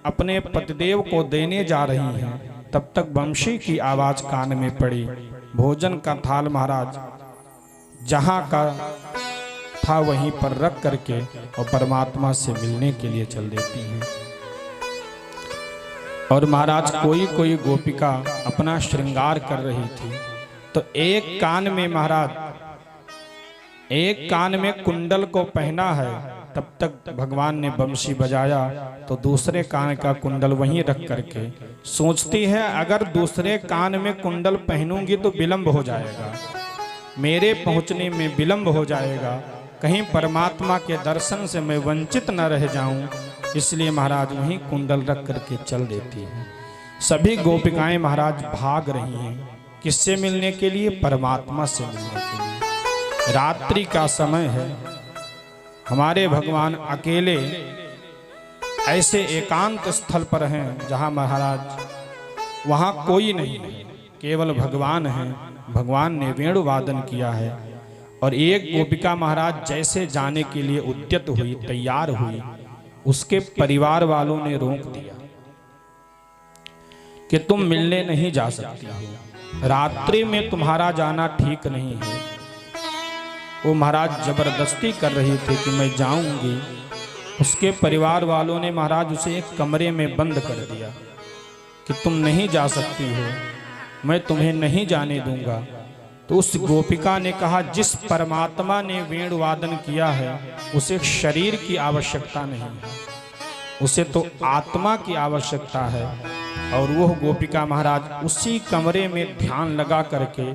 अपने पतिदेव को देने जा रही हैं, तब तक बंशी की आवाज कान में पड़ी। भोजन का थाल महाराज जहां का था वहीं पर रख करके और परमात्मा से मिलने के लिए चल देती हैं। और महाराज कोई गोपिका अपना श्रृंगार कर रही थी तो एक कान में महाराज, एक कान में कुंडल को पहना है, तब तक भगवान ने बंशी बजाया तो दूसरे कान का कुंडल वहीं रख करके सोचती है, अगर दूसरे कान में कुंडल पहनूंगी तो विलंब हो जाएगा, मेरे पहुंचने में विलंब हो जाएगा, कहीं परमात्मा के दर्शन से मैं वंचित न रह जाऊं, इसलिए महाराज वहीं कुंडल रख करके चल देती है। सभी गोपिकाएं महाराज भाग रही हैं, किससे मिलने के लिए? परमात्मा से मिलने के लिए। रात्रि का समय है, हमारे भगवान अकेले ऐसे एकांत स्थल पर हैं जहां महाराज वहां कोई नहीं है, केवल भगवान हैं। भगवान ने वेणु वादन किया है और एक गोपिका महाराज जैसे जाने के लिए उद्यत हुई, तैयार हुई, उसके परिवार वालों ने रोक दिया कि तुम मिलने नहीं जा सकती हो, रात्रि में तुम्हारा जाना ठीक नहीं है। वो महाराज जबरदस्ती कर रही थी कि मैं जाऊंगी। उसके परिवार वालों ने महाराज उसे एक कमरे में बंद कर दिया कि तुम नहीं जा सकती हो, मैं तुम्हें नहीं जाने दूंगा। तो उस गोपिका ने कहा, जिस परमात्मा ने वेणु वादन किया है उसे शरीर की आवश्यकता नहीं है, उसे तो आत्मा की आवश्यकता है। और वह गोपिका महाराज उसी कमरे में ध्यान लगा करके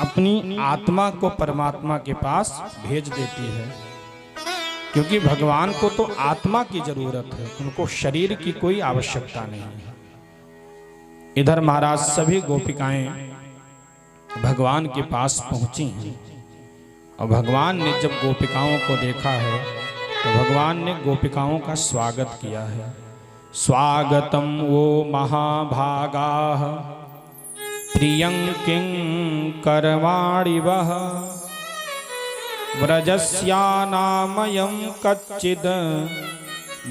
अपनी आत्मा को परमात्मा के पास भेज देती है, क्योंकि भगवान को तो आत्मा की जरूरत है, उनको शरीर की कोई आवश्यकता नहीं है। इधर महाराज सभी गोपिकाएं भगवान के पास पहुंची हैं और भगवान ने जब गोपिकाओं को देखा है तो भगवान ने गोपिकाओं का स्वागत किया है। स्वागतम वो महाभागाः प्रियं किं करवाणि वः व्रजस्यानामयं कच्चिद्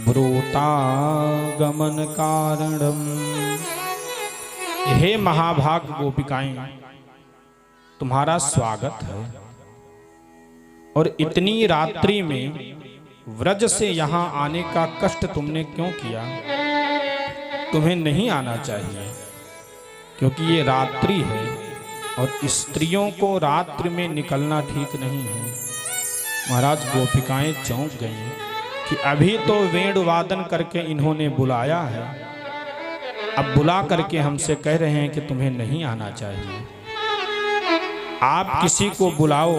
ब्रूता गमन कारणम्। हे महाभाग गोपिकाएं, तुम्हारा स्वागत है। और इतनी रात्रि में व्रज से यहाँ आने का कष्ट तुमने क्यों किया? तुम्हें नहीं आना चाहिए, क्योंकि ये रात्रि है और स्त्रियों को रात्रि में निकलना ठीक नहीं है। महाराज गोपिकाएं चौंक गईं कि अभी तो वेणु वादन करके इन्होंने बुलाया है, अब बुला करके हमसे कह रहे हैं कि तुम्हें नहीं आना चाहिए। आप किसी को बुलाओ,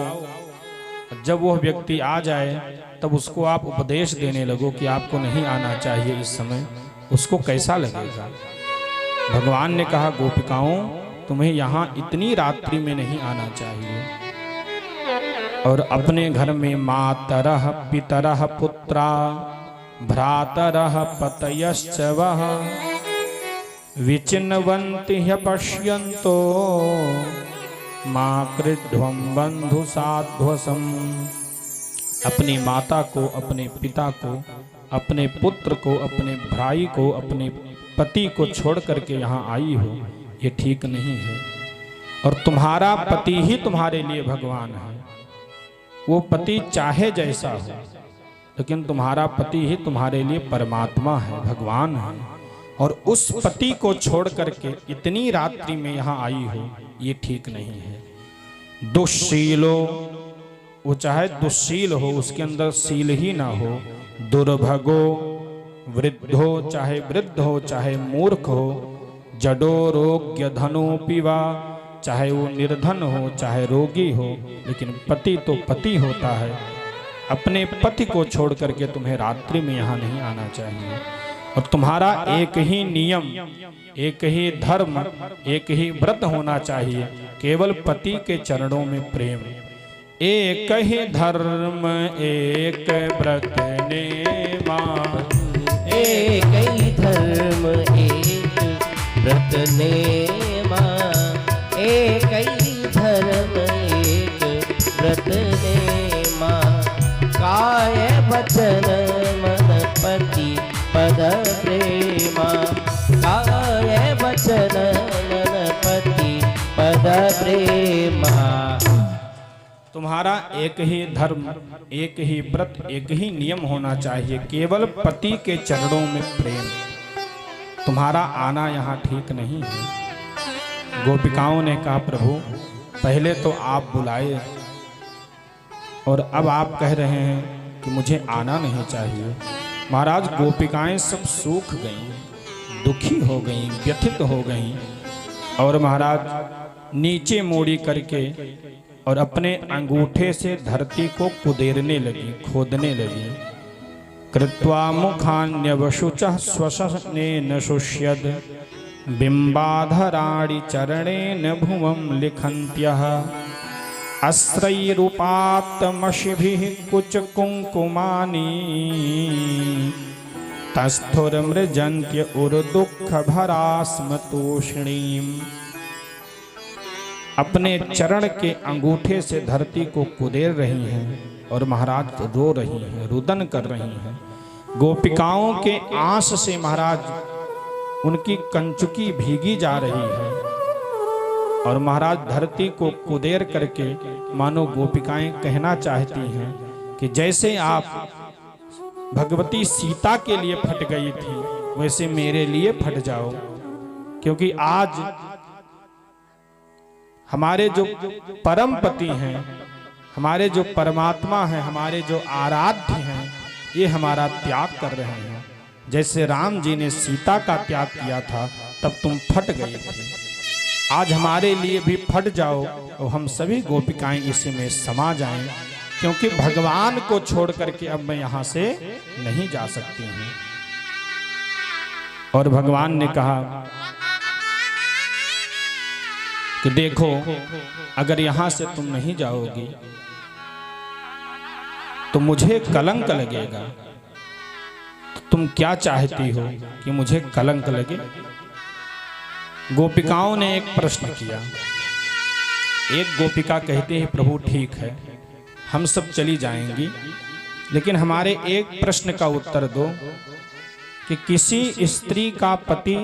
जब वह व्यक्ति आ जाए तब उसको आप उपदेश देने लगो कि आपको नहीं आना चाहिए इस समय, उसको कैसा लगेगा? भगवान ने कहा, गोपिकाओं तुम्हें यहाँ इतनी रात्रि में नहीं आना चाहिए। और अपने घर में मातरः पितरः पुत्रा भ्रातरः पतयश्च वः विचिन्वन्ति ह्यपश्यन्तो मा कृध्वं बंधु साध्वसम। अपनी माता को, अपने पिता को, अपने पुत्र को, अपने भाई को, अपने पति को छोड़ करके यहाँ आई हो, ये ठीक नहीं है। और तुम्हारा पति ही तुम्हारे लिए भगवान है। वो पति चाहे जैसा हो, लेकिन तुम्हारा पति ही तुम्हारे लिए परमात्मा है, भगवान है। और उस पति को छोड़ करके इतनी रात्रि में यहाँ आई हो, ये ठीक नहीं है। दुश्शीलो, वो चाहे दुश्शील हो, उसके अंदर शील ही ना हो। दुर्भगो, वृद्धो, चाहे वृद्ध हो चाहे मूर्ख हो। जडो रोग्य धनो पिवा, चाहे वो निर्धन हो चाहे रोगी हो, लेकिन पति तो पति होता है। अपने पति को छोड़ करके तुम्हें रात्रि में यहाँ नहीं आना चाहिए। और तुम्हारा एक ही नियम, एक ही धर्म, एक ही व्रत होना चाहिए, केवल पति के चरणों में प्रेम। एक ही धर्म एक व्रत नेमा, एक ही धर्म एक व्रत नेमा, एक ही धर्म एक व्रत नेमा। काय वचन मन पति पद प्रेमा, काय वचन मन पति पद प्रेमा। तुम्हारा एक ही धर्म, एक ही व्रत, एक ही नियम होना चाहिए, केवल पति के चरणों में प्रेम। तुम्हारा आना यहाँ ठीक नहीं है। गोपिकाओं ने कहा प्रभु पहले तो आप बुलाए और अब आप कह रहे हैं कि मुझे आना नहीं चाहिए। महाराज गोपिकाएं सब सूख गईं, दुखी हो गईं, व्यथित हो गईं और महाराज नीचे मोड़ी करके और अपने अंगूठे से धरती को कुदेरने लगी, खोदने लगी। कृत्वा मुखान्यवशुचः स्वशनेन शुष्यद बिंबाधराणि चरणेन भुवं लिखन्त्यः अस्त्रैरूपात्तमशिभिः कुचकुङ्कुमानि तस्थुरमृजन्त्य उर्दुःखभरास्मतूष्णीम्। अपने चरण के अंगूठे से धरती को कुदेर रही हैं और महाराज रो रही हैं, रुदन कर रही हैं। गोपिकाओं के आंस से महाराज उनकी कंचुकी भीगी जा रही है और महाराज धरती को कुदेर करके मानो गोपिकाएं कहना चाहती हैं कि जैसे आप भगवती सीता के लिए फट गई थी, वैसे मेरे लिए फट जाओ। क्योंकि आज हमारे जो परम पति हैं, हमारे जो परमात्मा हैं, हमारे जो आराध्य हैं, ये हमारा त्याग कर रहे हैं। जैसे राम जी ने सीता का त्याग किया था, तब तुम फट गए थे। आज हमारे लिए भी फट जाओ और हम सभी गोपिकाएं इसी में समा जाएं, क्योंकि भगवान को छोड़ करके अब मैं यहाँ से नहीं जा सकती हूँ। और भगवान ने कहा कि देखो, अगर यहां से तुम नहीं जाओगी तो मुझे कलंक लगेगा। तो तुम क्या चाहती हो कि मुझे कलंक लगे? गोपिकाओं ने एक प्रश्न किया। एक गोपिका कहती है प्रभु ठीक है, हम सब चली जाएंगी, लेकिन हमारे एक प्रश्न का उत्तर दो कि किसी स्त्री का पति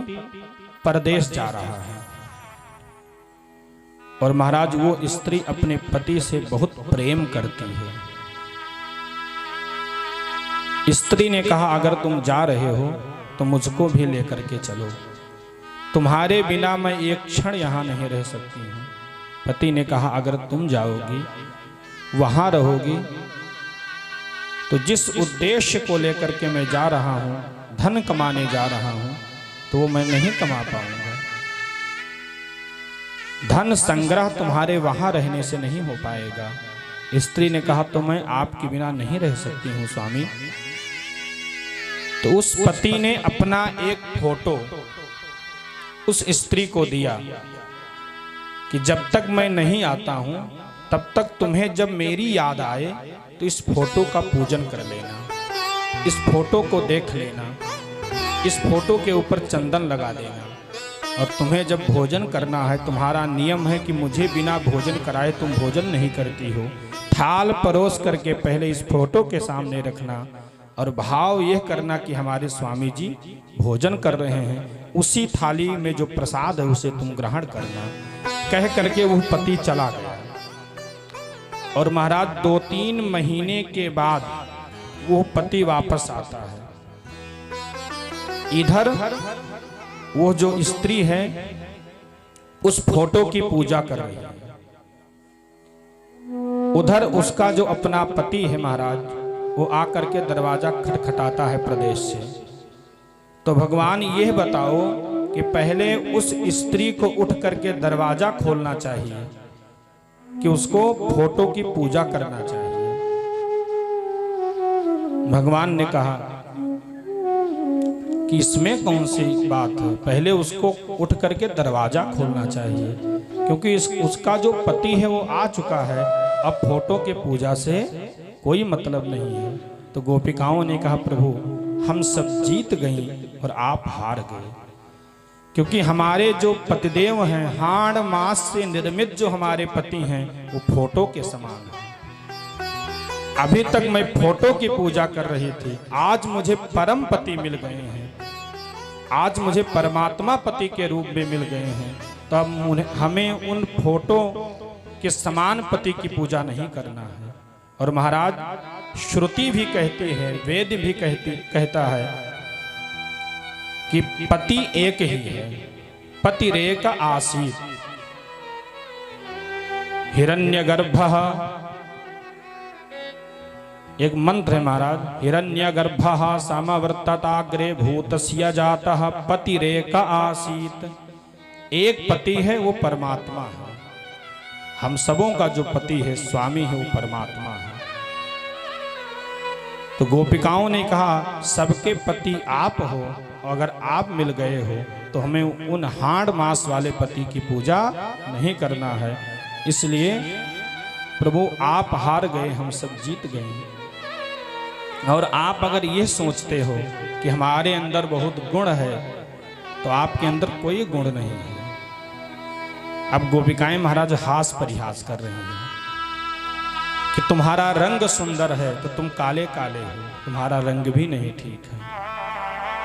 परदेश जा रहा है और महाराज वो स्त्री अपने पति से बहुत प्रेम करती है। स्त्री ने कहा अगर तुम जा रहे हो तो मुझको भी लेकर के चलो, तुम्हारे बिना मैं एक क्षण यहाँ नहीं रह सकती हूँ। पति ने कहा अगर तुम जाओगी, वहाँ रहोगी, तो जिस उद्देश्य को लेकर के मैं जा रहा हूँ, धन कमाने जा रहा हूँ, तो वो मैं नहीं कमा पाऊंगा। धन संग्रह तुम्हारे वहां रहने से नहीं हो पाएगा। स्त्री ने कहा तो मैं आपके बिना नहीं रह सकती हूँ स्वामी। तो उस पति ने अपना एक फोटो उस स्त्री को दिया कि जब तक मैं नहीं आता हूं तब तक तुम्हें जब मेरी याद आए तो इस फोटो का पूजन कर लेना, इस फोटो को देख लेना, इस फोटो के ऊपर चंदन लगा देना। और तुम्हें जब भोजन करना है, तुम्हारा नियम है कि मुझे बिना भोजन कराए तुम भोजन नहीं करती हो, थाल परोस करके पहले इस फोटो के सामने रखना और भाव यह करना कि हमारे स्वामी जी भोजन कर रहे हैं, उसी थाली में जो प्रसाद है उसे तुम ग्रहण करना। कह करके वह पति चला गया। और महाराज 2-3 महीने के बाद वो पति वापस आता है। इधर वो जो स्त्री है उस फोटो की पूजा कर रही है, उधर उसका जो अपना पति है महाराज वो आकर के दरवाजा खटखटाता है प्रदेश से। तो भगवान यह बताओ कि पहले उस स्त्री को उठ करके दरवाजा खोलना चाहिए कि उसको फोटो की पूजा करना चाहिए। भगवान ने कहा कि इसमें कौन सी बात है, पहले उसको उठ करके दरवाजा खोलना चाहिए, क्योंकि उसका जो पति है वो आ चुका है, अब फोटो के पूजा से कोई मतलब नहीं है। तो गोपिकाओं ने कहा प्रभु हम सब जीत गई और आप हार गए, क्योंकि हमारे जो पतिदेव हैं, हाड़ मास से निर्मित जो हमारे पति हैं वो फोटो के समान है। अभी तक मैं फोटो की पूजा कर रही थी, आज मुझे परम पति मिल गए हैं, आज मुझे परमात्मा पति के रूप में मिल गए हैं। तो अब हमें उन फोटो के समान पति की पूजा नहीं करना है। और महाराज श्रुति भी कहती है, वेद भी कहता है कि पति एक ही है, पतिरेक आसीत। हिरण्यगर्भः, एक मंत्र है महाराज, हिरण्यगर्भः समवर्तताग्रे भूतस्य जातः पतिरेक आसीत। एक पति है वो परमात्मा है, हम सबों का जो पति है स्वामी है वो परमात्मा है। तो गोपिकाओं ने कहा सबके पति आप हो, अगर आप मिल गए हो तो हमें उन हाड़ मास वाले पति की पूजा नहीं करना है। इसलिए प्रभु आप हार गए, हम सब जीत गए। और आप अगर ये सोचते हो कि हमारे अंदर बहुत गुण है तो आपके अंदर कोई गुण नहीं है। अब गोपिकाएं महाराज हास परिहास कर रही हैं कि तुम्हारा रंग सुंदर है तो तुम काले काले हो, तुम्हारा रंग भी नहीं ठीक है।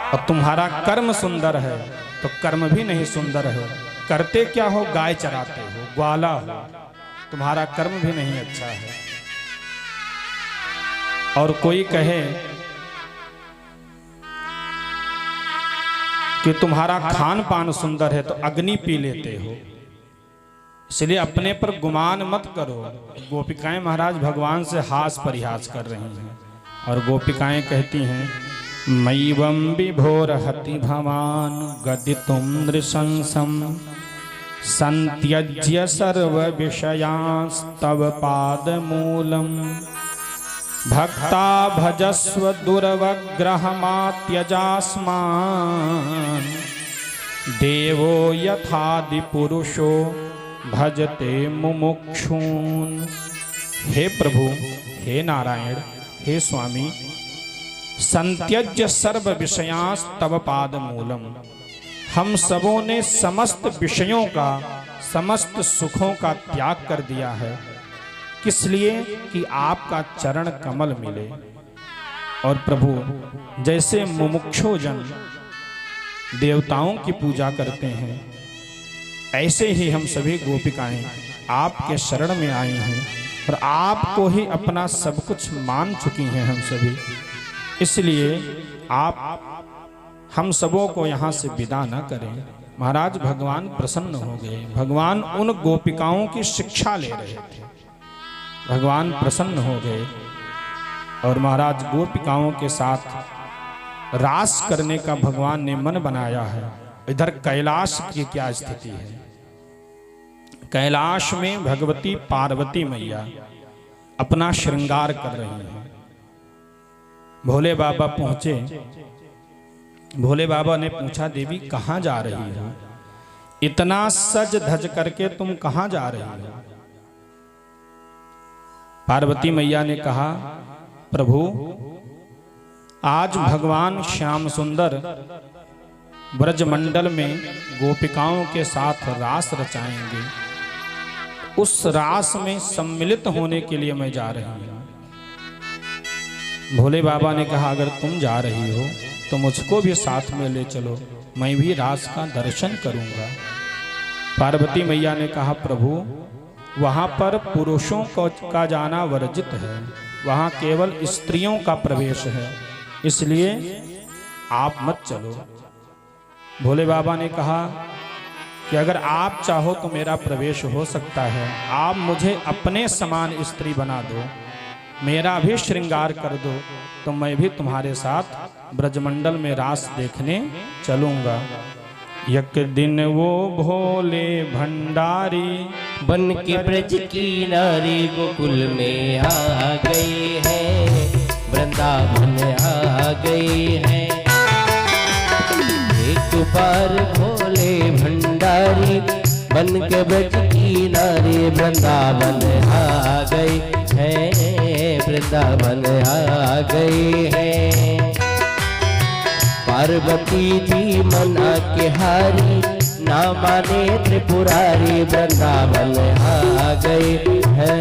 और तुम्हारा कर्म सुंदर है तो कर्म भी नहीं सुंदर है, करते क्या हो, गाय चराते हो, ग्वाला हो, तुम्हारा कर्म भी नहीं अच्छा है। और कोई कहे कि तुम्हारा खान पान सुंदर है तो अग्नि पी लेते हो, इसलिए अपने पर गुमान मत करो। गोपिकाएं महाराज भगवान से हास परिहास कर रही हैं। और गोपिकाएं कहती हैं मैवं विभोरहति भवान गदितुं नृशंसं संत्यज्य सर्व विषयांस्तव पादमूलम् भक्ता भजस्व दुर्वग्रहमात्यजास्मान् देवो यथादि पुरुषो भजते मुमुक्षून्। हे प्रभु, हे नारायण, हे स्वामी, संत्यज्य सर्व विषयांस्तव पादमूलम्, हम सबों ने समस्त विषयों का, समस्त सुखों का त्याग कर दिया है। किस लिए? कि आपका चरण कमल मिले। और प्रभु जैसे मुमुक्षु जन देवताओं की पूजा करते हैं, ऐसे ही हम सभी गोपिकाएं आपके शरण में आई हैं और आपको ही अपना सब कुछ मान चुकी हैं हम सभी। इसलिए आप हम सबों को यहाँ से विदा न करें। महाराज भगवान प्रसन्न हो गए। भगवान उन गोपिकाओं की शिक्षा ले रहे थे, भगवान प्रसन्न हो गए और महाराज गोपिकाओं के साथ रास करने का भगवान ने मन बनाया है। इधर कैलाश की क्या स्थिति है? कैलाश में भगवती पार्वती मैया अपना श्रृंगार कर रही हैं। भोले बाबा पहुंचे। भोले बाबा ने पूछा देवी कहाँ जा रही हो? इतना सज धज करके तुम कहां जा रही हो? पार्वती मैया ने कहा, प्रभु आज भगवान श्याम सुंदर ब्रजमंडल में गोपिकाओं के साथ रास रचाएंगे। उस रास में सम्मिलित होने के लिए मैं जा रही हूं। भोले बाबा ने कहा, अगर तुम जा रही हो तो मुझको भी साथ में ले चलो, मैं भी रास का दर्शन करूंगा। पार्वती मैया ने कहा, प्रभु वहां पर पुरुषों का जाना वर्जित है, वहां केवल स्त्रियों का प्रवेश है, इसलिए आप मत चलो। भोले बाबा ने कहा कि अगर आप चाहो तो मेरा प्रवेश हो सकता है, आप मुझे अपने समान स्त्री बना दो, मेरा भी श्रृंगार कर दो, तो मैं भी तुम्हारे साथ ब्रजमंडल में रास देखने चलूंगा। एक दिन वो भोले भंडारी बन के ब्रज की नारी गोकुल में आ गई है, वृंदावन आ गई है। एक बार भोले भंडारी बन के ब्रज की नारी वृंदावन आ गई है, वृंदावन आ गई है। पार्वती जी मना के हारी, ना माने त्रिपुरारी, वृंदावन आ गई है,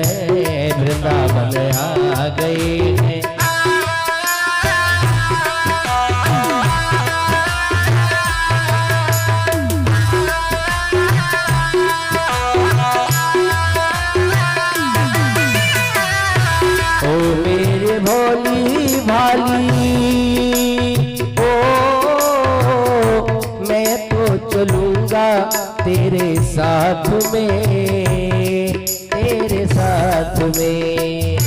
वृंदावन आ गई है। ओ मेरे भोली भाली, चलूंगा तेरे साथ में, तेरे साथ में।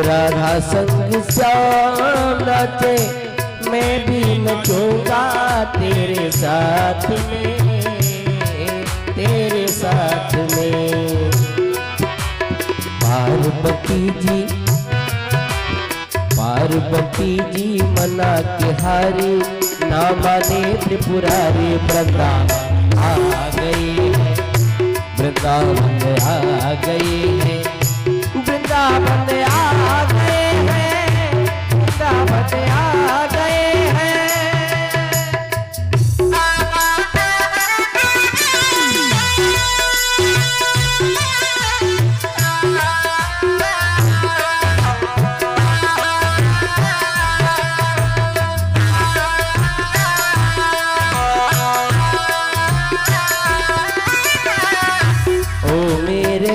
राधा संग श्याम नाचे, मैं भी नचूंगा तेरे साथ में, तेरे साथ में। पार्वती जी मना के हारी, ना माने त्रिपुरारी, वृंदावन आ गई है, वृंदावन आ गई है, वृंदावन आ गए हैं, वृंदावन आ गए हैं।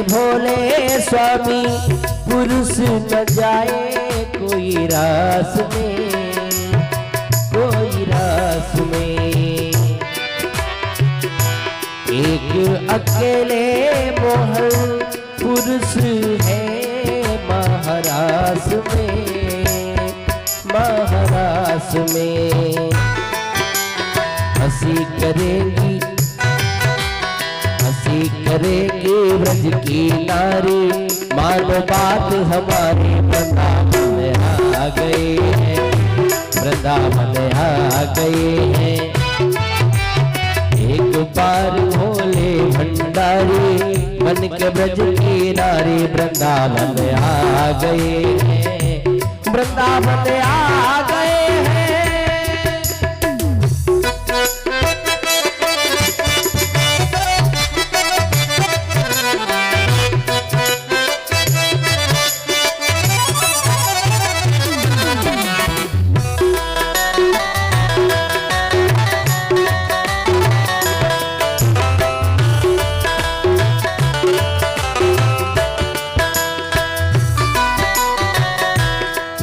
भोले स्वामी पुरुष न जाए कोई रास में, कोई रास में। एक अकेले मोहन पुरुष है महारास में, महारास में। हंसी करेगी, हंसी करेगी ब्रज की नारी, मानो बात हमारी, वृंदावन आ गए हैं, वृंदावन आ गए हैं। एक बार भोले भंडारी बन के ब्रज की नारी, वृंदावन आ गए हैं, वृंदावन आ गए हैं।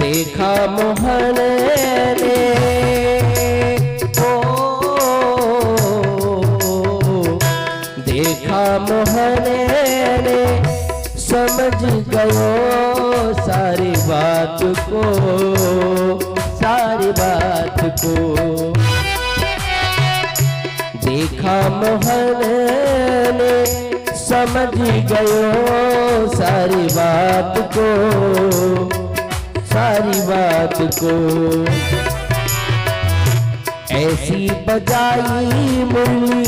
देखा मोहन ने, देखा मोहन ने, समझ गयो सारी बात को, सारी बात को। देखा मोहन ने, समझ गयो सारी बात को, सारी बात को। ऐसी बजाई मुरली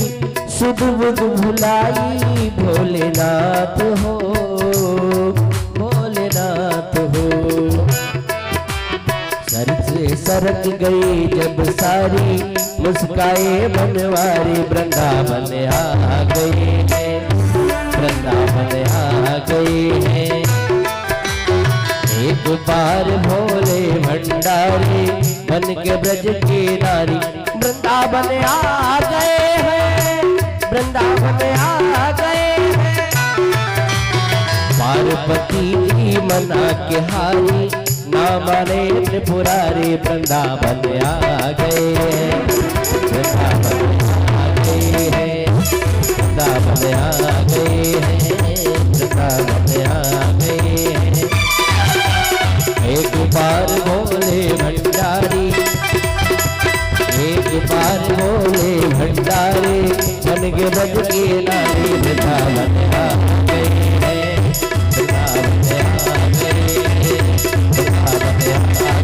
सुध बुध भुलाई भोलेनाथ हो, भोलेनाथ हो। सर से सरक गई जब सारी मुस्काए बनवारी, वृंदावन आ गए हैं, वृंदावन आ गए हैं। एक बार भोले भंडारी बन के ब्रज की नारी, वृंदावन आ गए हैं, वृंदावन आ गए हैं। पार्वती की मना के हारी ना माने त्रिपुरारी, वृंदावन आ गए हैं, वृंदावन आ गए हैं, वृंदावन आ गए हैं, वृंदावन आ गए हैं। एक बार भोले भंडारी, एक बार भोले भंडारी बन के ब्रज की नारी, वृंदावन आ गए हैं, वृंदावन आ गए हैं, वृंदावन आ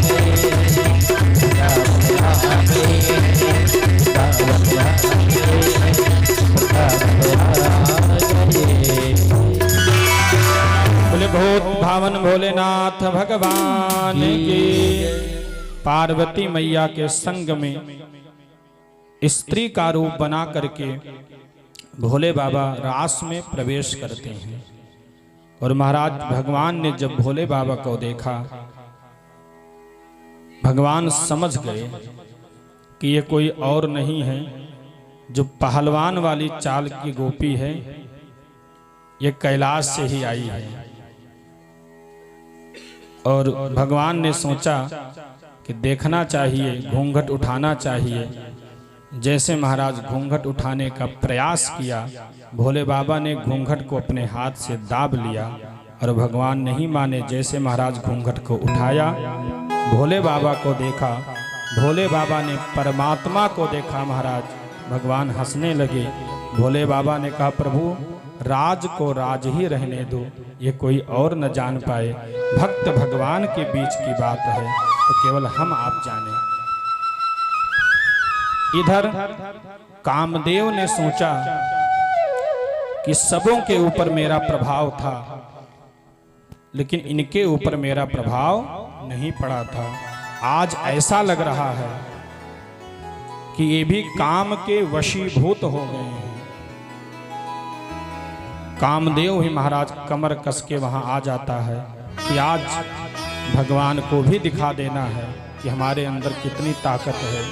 गए हैं, वृंदावन आ गए हैं, वृंदावन आ गए हैं, वृंदावन आ गए हैं। बोले भूत भावन भोलेनाथ भगवान की। पार्वती मैया के संग में स्त्री का रूप बना करके भोले बाबा रास में प्रवेश करते हैं। और महाराज भगवान ने जब भोले बाबा को देखा, भगवान समझ गए कि ये कोई और नहीं है, जो पहलवान वाली चाल की गोपी है, ये कैलाश से ही आई है। और भगवान ने सोचा कि देखना चाहिए, घूंघट उठाना चाहिए। जैसे महाराज घूंघट उठाने का प्रयास किया, भोले बाबा ने घूंघट को अपने हाथ से दाब लिया और भगवान नहीं माने। जैसे महाराज घूंघट को उठाया, भोले बाबा को देखा, भोले बाबा ने परमात्मा को देखा। महाराज भगवान हंसने लगे। भोले बाबा ने कहा, प्रभु राज को राज ही रहने दो, ये कोई और न जान पाए। भक्त भगवान के बीच की बात है तो केवल हम आप जाने। इधर कामदेव ने सोचा कि सबों के ऊपर मेरा प्रभाव था, लेकिन इनके ऊपर मेरा प्रभाव नहीं पड़ा था। आज ऐसा लग रहा है कि ये भी काम के वशीभूत हो गए हैं। कामदेव ही महाराज कमर कस के वहां आ जाता है कि आज भगवान को भी दिखा देना है कि हमारे अंदर कितनी ताकत है।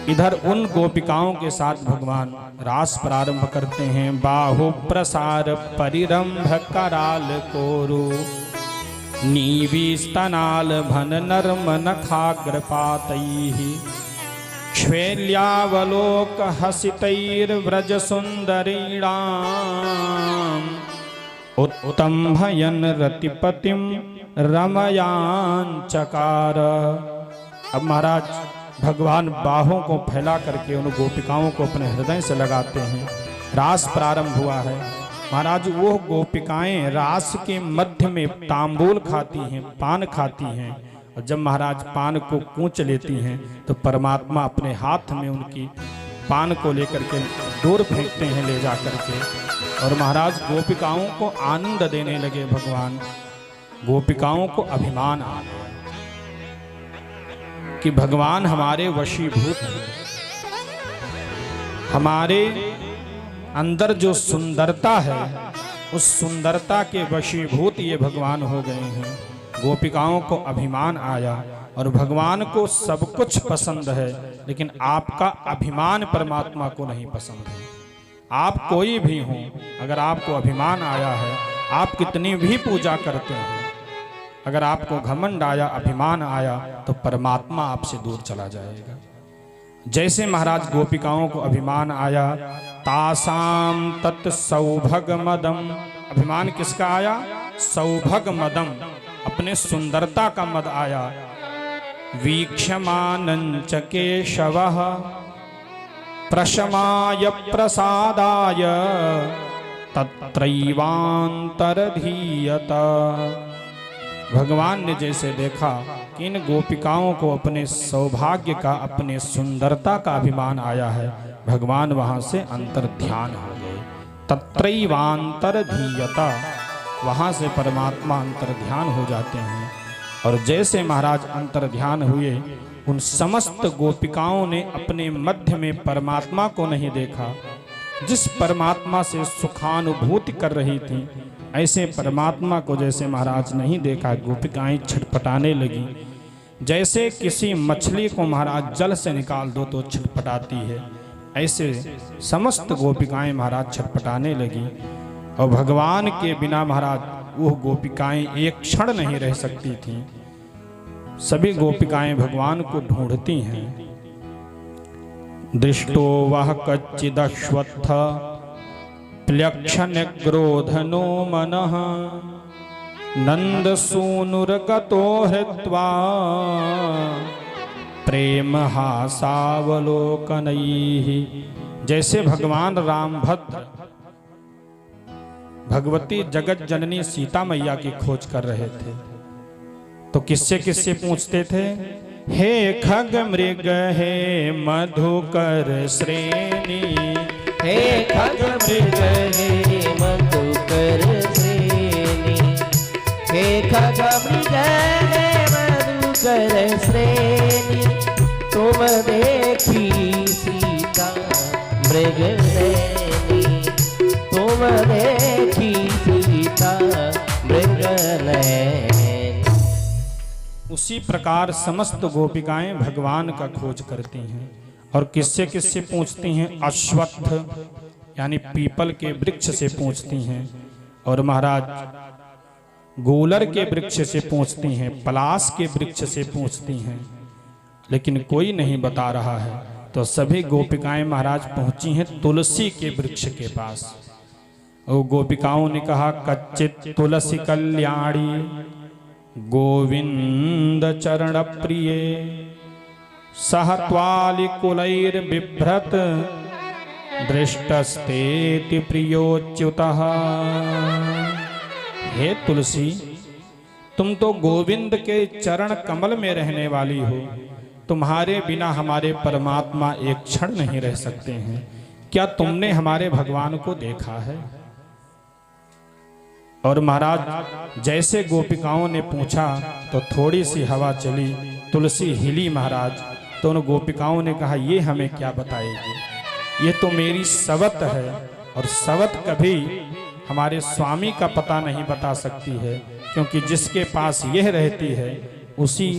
इधर उन गोपिकाओं के साथ भगवान रास प्रारंभ करते हैं। बाहु प्रसार परिरंभ कराल कोरु, नीवी स्तनाल भन नर्म नखाग्रपातैहि, श्वेल्यावलोक हसितैर्व्रज सुंदरीणाम्, उत्तम्भयन् रतिपतिं रमयाञ्चकार। अब महाराज भगवान बाहों को फैला करके उन गोपिकाओं को अपने हृदय से लगाते हैं। रास प्रारंभ हुआ है। महाराज वो गोपिकाएं रास के मध्य में तांबूल खाती हैं, पान खाती हैं। और जब महाराज पान को कूच लेती हैं तो परमात्मा अपने हाथ में उनकी पान को लेकर के दूर फेंकते हैं ले जा करके। और महाराज गोपिकाओं को आनंद देने लगे भगवान। गोपिकाओं को अभिमान आ गया कि भगवान हमारे वशीभूत हैं। हमारे अंदर जो सुंदरता है उस सुंदरता के वशीभूत ये भगवान हो गए हैं। गोपिकाओं को अभिमान आया और भगवान को सब कुछ पसंद है, लेकिन आपका अभिमान परमात्मा को नहीं पसंद है। आप कोई भी हो, अगर आपको अभिमान आया है, आप कितनी भी पूजा करते हैं, अगर आपको घमंड आया, अभिमान आया, तो परमात्मा आपसे दूर चला जाएगा। जैसे महाराज गोपिकाओं को अभिमान आया, तासाम तत् सौभग मदम। अभिमान किसका आया? सौभग मदम, अपने सुंदरता का मद आया। वीक्षमानंच केशवः प्रशमाय प्रसादाय तत्रैवान्तरधीयत। भगवान ने जैसे देखा कि इन गोपिकाओं को अपने सौभाग्य का, अपने सुंदरता का अभिमान आया है, भगवान वहां से अंतर ध्यान हो गए। तत्रैवांतर धीयता, वहां से परमात्मा अंतर ध्यान हो जाते हैं। और जैसे महाराज अंतर ध्यान हुए, उन समस्त गोपिकाओं ने अपने मध्य में परमात्मा को नहीं देखा। जिस परमात्मा से सुखानुभूति कर रही थी, ऐसे परमात्मा को जैसे महाराज नहीं देखा। गोपिकाएं छटपटाने लगी। जैसे किसी मछली को महाराज जल से निकाल दो तो छटपटाती है, ऐसे समस्त गोपिकाएं महाराज छटपटाने लगी। और भगवान के बिना महाराज वो गोपिकाएं एक क्षण नहीं रह सकती थीं। सभी गोपिकाएं भगवान को ढूंढती हैं। दृष्टो वह कच्चिदश्वत्थ प्लक्षण क्रोधनो मनः नंद सूनुर्गतो हृत्वा प्रेम हासावलोकनैः। जैसे भगवान रामभद्र भगवती जगत जननी सीता मैया की खोज कर रहे थे, तो किससे किससे पूछते थे? हे खग मृग हे मधुकर श्रेणी, हे खग मृग हे मधुकर श्रेणी, हे खग मृग हे मधुकर श्रेणी, तुम देखी सीता मृग नैनी, तुम देखी सीता मृग नैनी। उसी प्रकार समस्त गोपिकाएं भगवान का खोज करती हैं। और किससे किससे पूछती हैं? अश्वत्थ यानी पीपल के वृक्ष से पूछती हैं, और महाराज गोलर के वृक्ष से पूछती हैं, पलाश के वृक्ष से पूछती हैं, लेकिन कोई नहीं बता रहा है। तो सभी गोपिकाएं महाराज पहुंची हैं तुलसी के वृक्ष के पास। और गोपिकाओं ने कहा, कच्चित तुलसी कल्याणी गोविंद चरण प्रिय सह त्वालिकुलैर बिभ्रत दृष्टस्तेति प्रियोच्युतः। हे तुलसी, तुम तो गोविंद के चरण कमल में रहने वाली हो, तुम्हारे बिना हमारे परमात्मा एक क्षण नहीं रह सकते हैं। क्या तुमने हमारे भगवान को देखा है? और महाराज जैसे गोपिकाओं ने पूछा तो थोड़ी सी हवा चली, तुलसी हिली महाराज। तो उन गोपिकाओं ने कहा, ये हमें क्या बताएगी? ये तो मेरी सवत है, और सवत कभी हमारे स्वामी का पता नहीं बता सकती है, क्योंकि जिसके पास यह रहती है उसी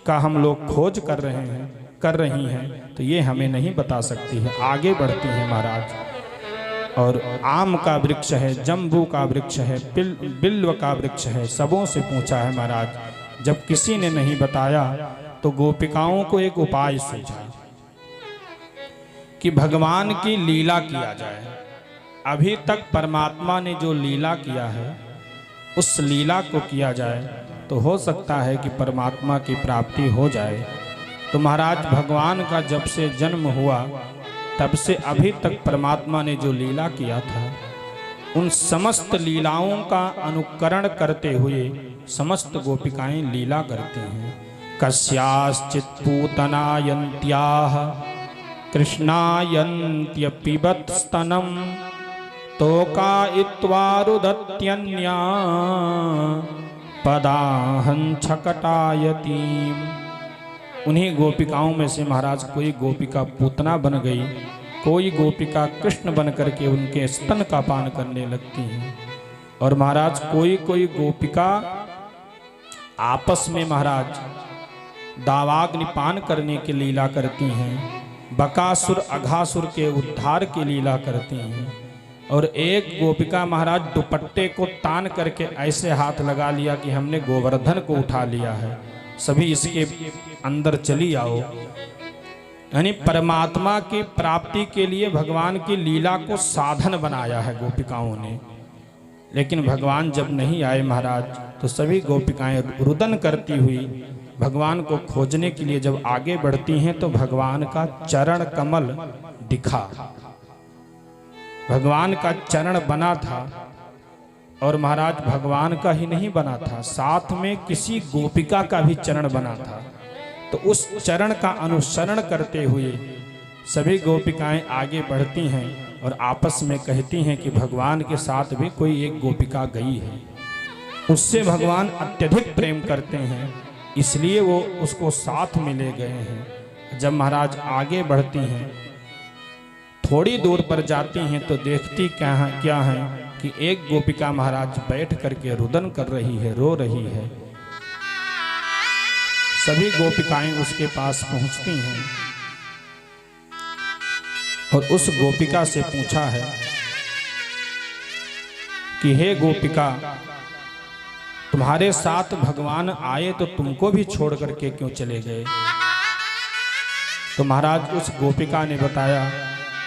का हम लोग खोज कर रही हैं, तो ये हमें नहीं बता सकती है। आगे बढ़ती है महाराज। और आम का वृक्ष है, जम्बू का वृक्ष है, बिल्व का वृक्ष है, सबों से पूछा है महाराज। जब किसी ने नहीं बताया तो गोपिकाओं को एक उपाय सूझा कि भगवान की लीला किया जाए। अभी तक परमात्मा ने जो लीला किया है उस लीला को किया जाए, तो हो सकता है कि परमात्मा की प्राप्ति हो जाए। तो महाराज भगवान का जब से जन्म हुआ तब से अभी तक परमात्मा ने जो लीला किया था, उन समस्त लीलाओं का अनुकरण करते हुए समस्त गोपिकाएं लीला करती हैं। कस्याश्चित् पूतनायन्त्याः कृष्णायन्त्य पिबत स्तनम तोकायित्वा रुदत्यन्या पदाहं छकटायतीम्। उन्हीं गोपिकाओं में से महाराज कोई गोपिका पूतना बन गई, कोई गोपिका कृष्ण बन करके उनके स्तन का पान करने लगती हैं। और महाराज कोई कोई गोपिका आपस में महाराज दावाग्नि पान करने की लीला करती हैं, बकासुर अघासुर के उद्धार की लीला करती हैं। और एक गोपिका महाराज दुपट्टे को तान करके ऐसे हाथ लगा लिया कि हमने गोवर्धन को उठा लिया है, सभी इसके अंदर चली आओ। यानी परमात्मा की प्राप्ति के लिए भगवान की लीला को साधन बनाया है गोपिकाओं ने। लेकिन भगवान जब नहीं आए महाराज, तो सभी गोपिकाएं रुदन करती हुई भगवान को खोजने के लिए जब आगे बढ़ती हैं, तो भगवान का चरण कमल दिखा, भगवान का चरण बना था। और महाराज भगवान का ही नहीं बना था, साथ में किसी गोपिका का भी चरण बना था। तो उस चरण का अनुसरण करते हुए सभी गोपिकाएं आगे बढ़ती हैं और आपस में कहती हैं कि भगवान के साथ भी कोई एक गोपिका गई है, उससे भगवान अत्यधिक प्रेम करते हैं, इसलिए वो उसको साथ में ले गए हैं। जब महाराज आगे बढ़ती हैं, थोड़ी दूर पर जाती हैं तो देखती क्या है कि एक गोपिका महाराज बैठ करके रुदन कर रही है, रो रही है। सभी गोपिकाएं उसके पास पहुंचती हैं और उस गोपिका से पूछा है कि हे गोपिका, तुम्हारे साथ भगवान आए तो तुमको भी छोड़ करके क्यों चले गए? तो महाराज उस गोपिका ने बताया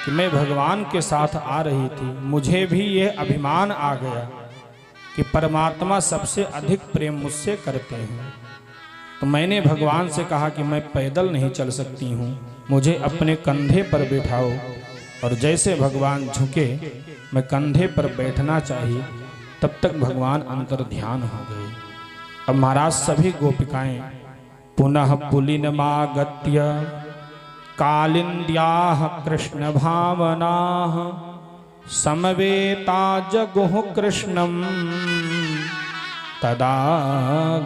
कि मैं भगवान के साथ आ रही थी, मुझे भी यह अभिमान आ गया कि परमात्मा सबसे अधिक प्रेम मुझसे करते हैं। तो मैंने भगवान से कहा कि मैं पैदल नहीं चल सकती हूँ, मुझे अपने कंधे पर बैठाओ। और जैसे भगवान झुके, मैं कंधे पर बैठना चाहिए, तब तक भगवान अंतर ध्यान हो गए। अब महाराज सभी गोपिकाएं पुनः पुलिनमागत्य कालिंद्याः कृष्ण भावनाः समवेता जगुः कृष्णं तदा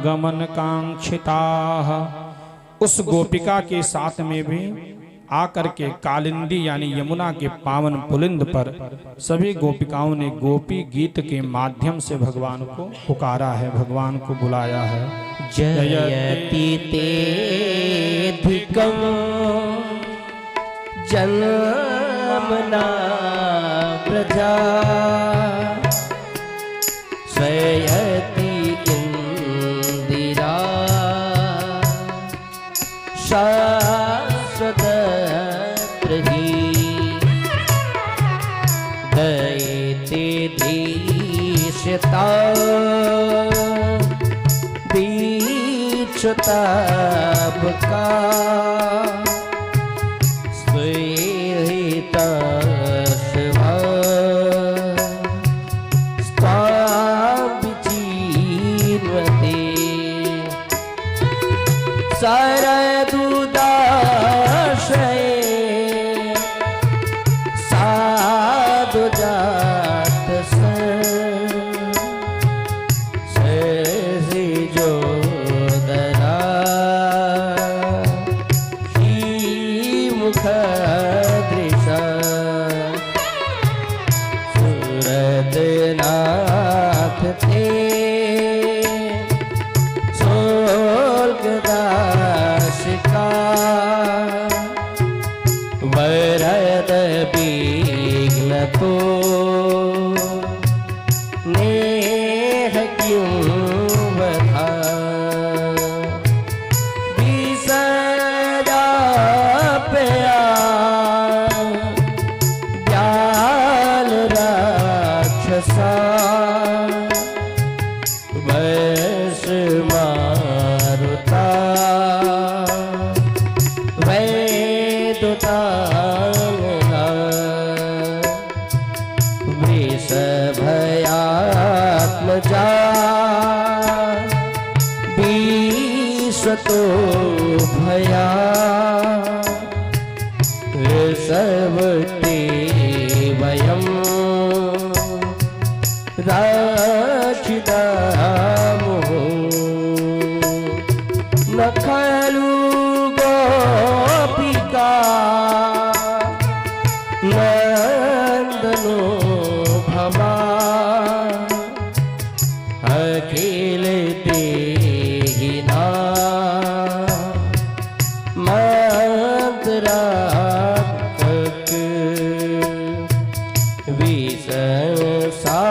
गमन कांक्षिताः। उस गोपिका के साथ में भी आकर के कालिंदी यानी यमुना के पावन पुलिंद पर सभी गोपिकाओं ने गोपी गीत के माध्यम से भगवान को पुकारा है, भगवान को बुलाया है। जयति तेऽधिकं जन्मना प्रजा स्वयति इंदिरा शाश्वत दयते धीशता बीचताप का स्वेहिता शिवा स्वाभिचीन्वते सरदुदाशये साधुजात जोदरा ही मुख दृशा सुरदनाथ थे स्वर्गदास का वरद बिघ्न तो नेह क्यों बधा विसरा प्या ज्ञान राक्षसा वैश मारुता वैदुता भयात्मजा विश्वतो भया सर्वते वयं राक्षितामो न खलु गोपिका नंदनो भवा अखिल देहिना मंत्रात्मक विसंसादितो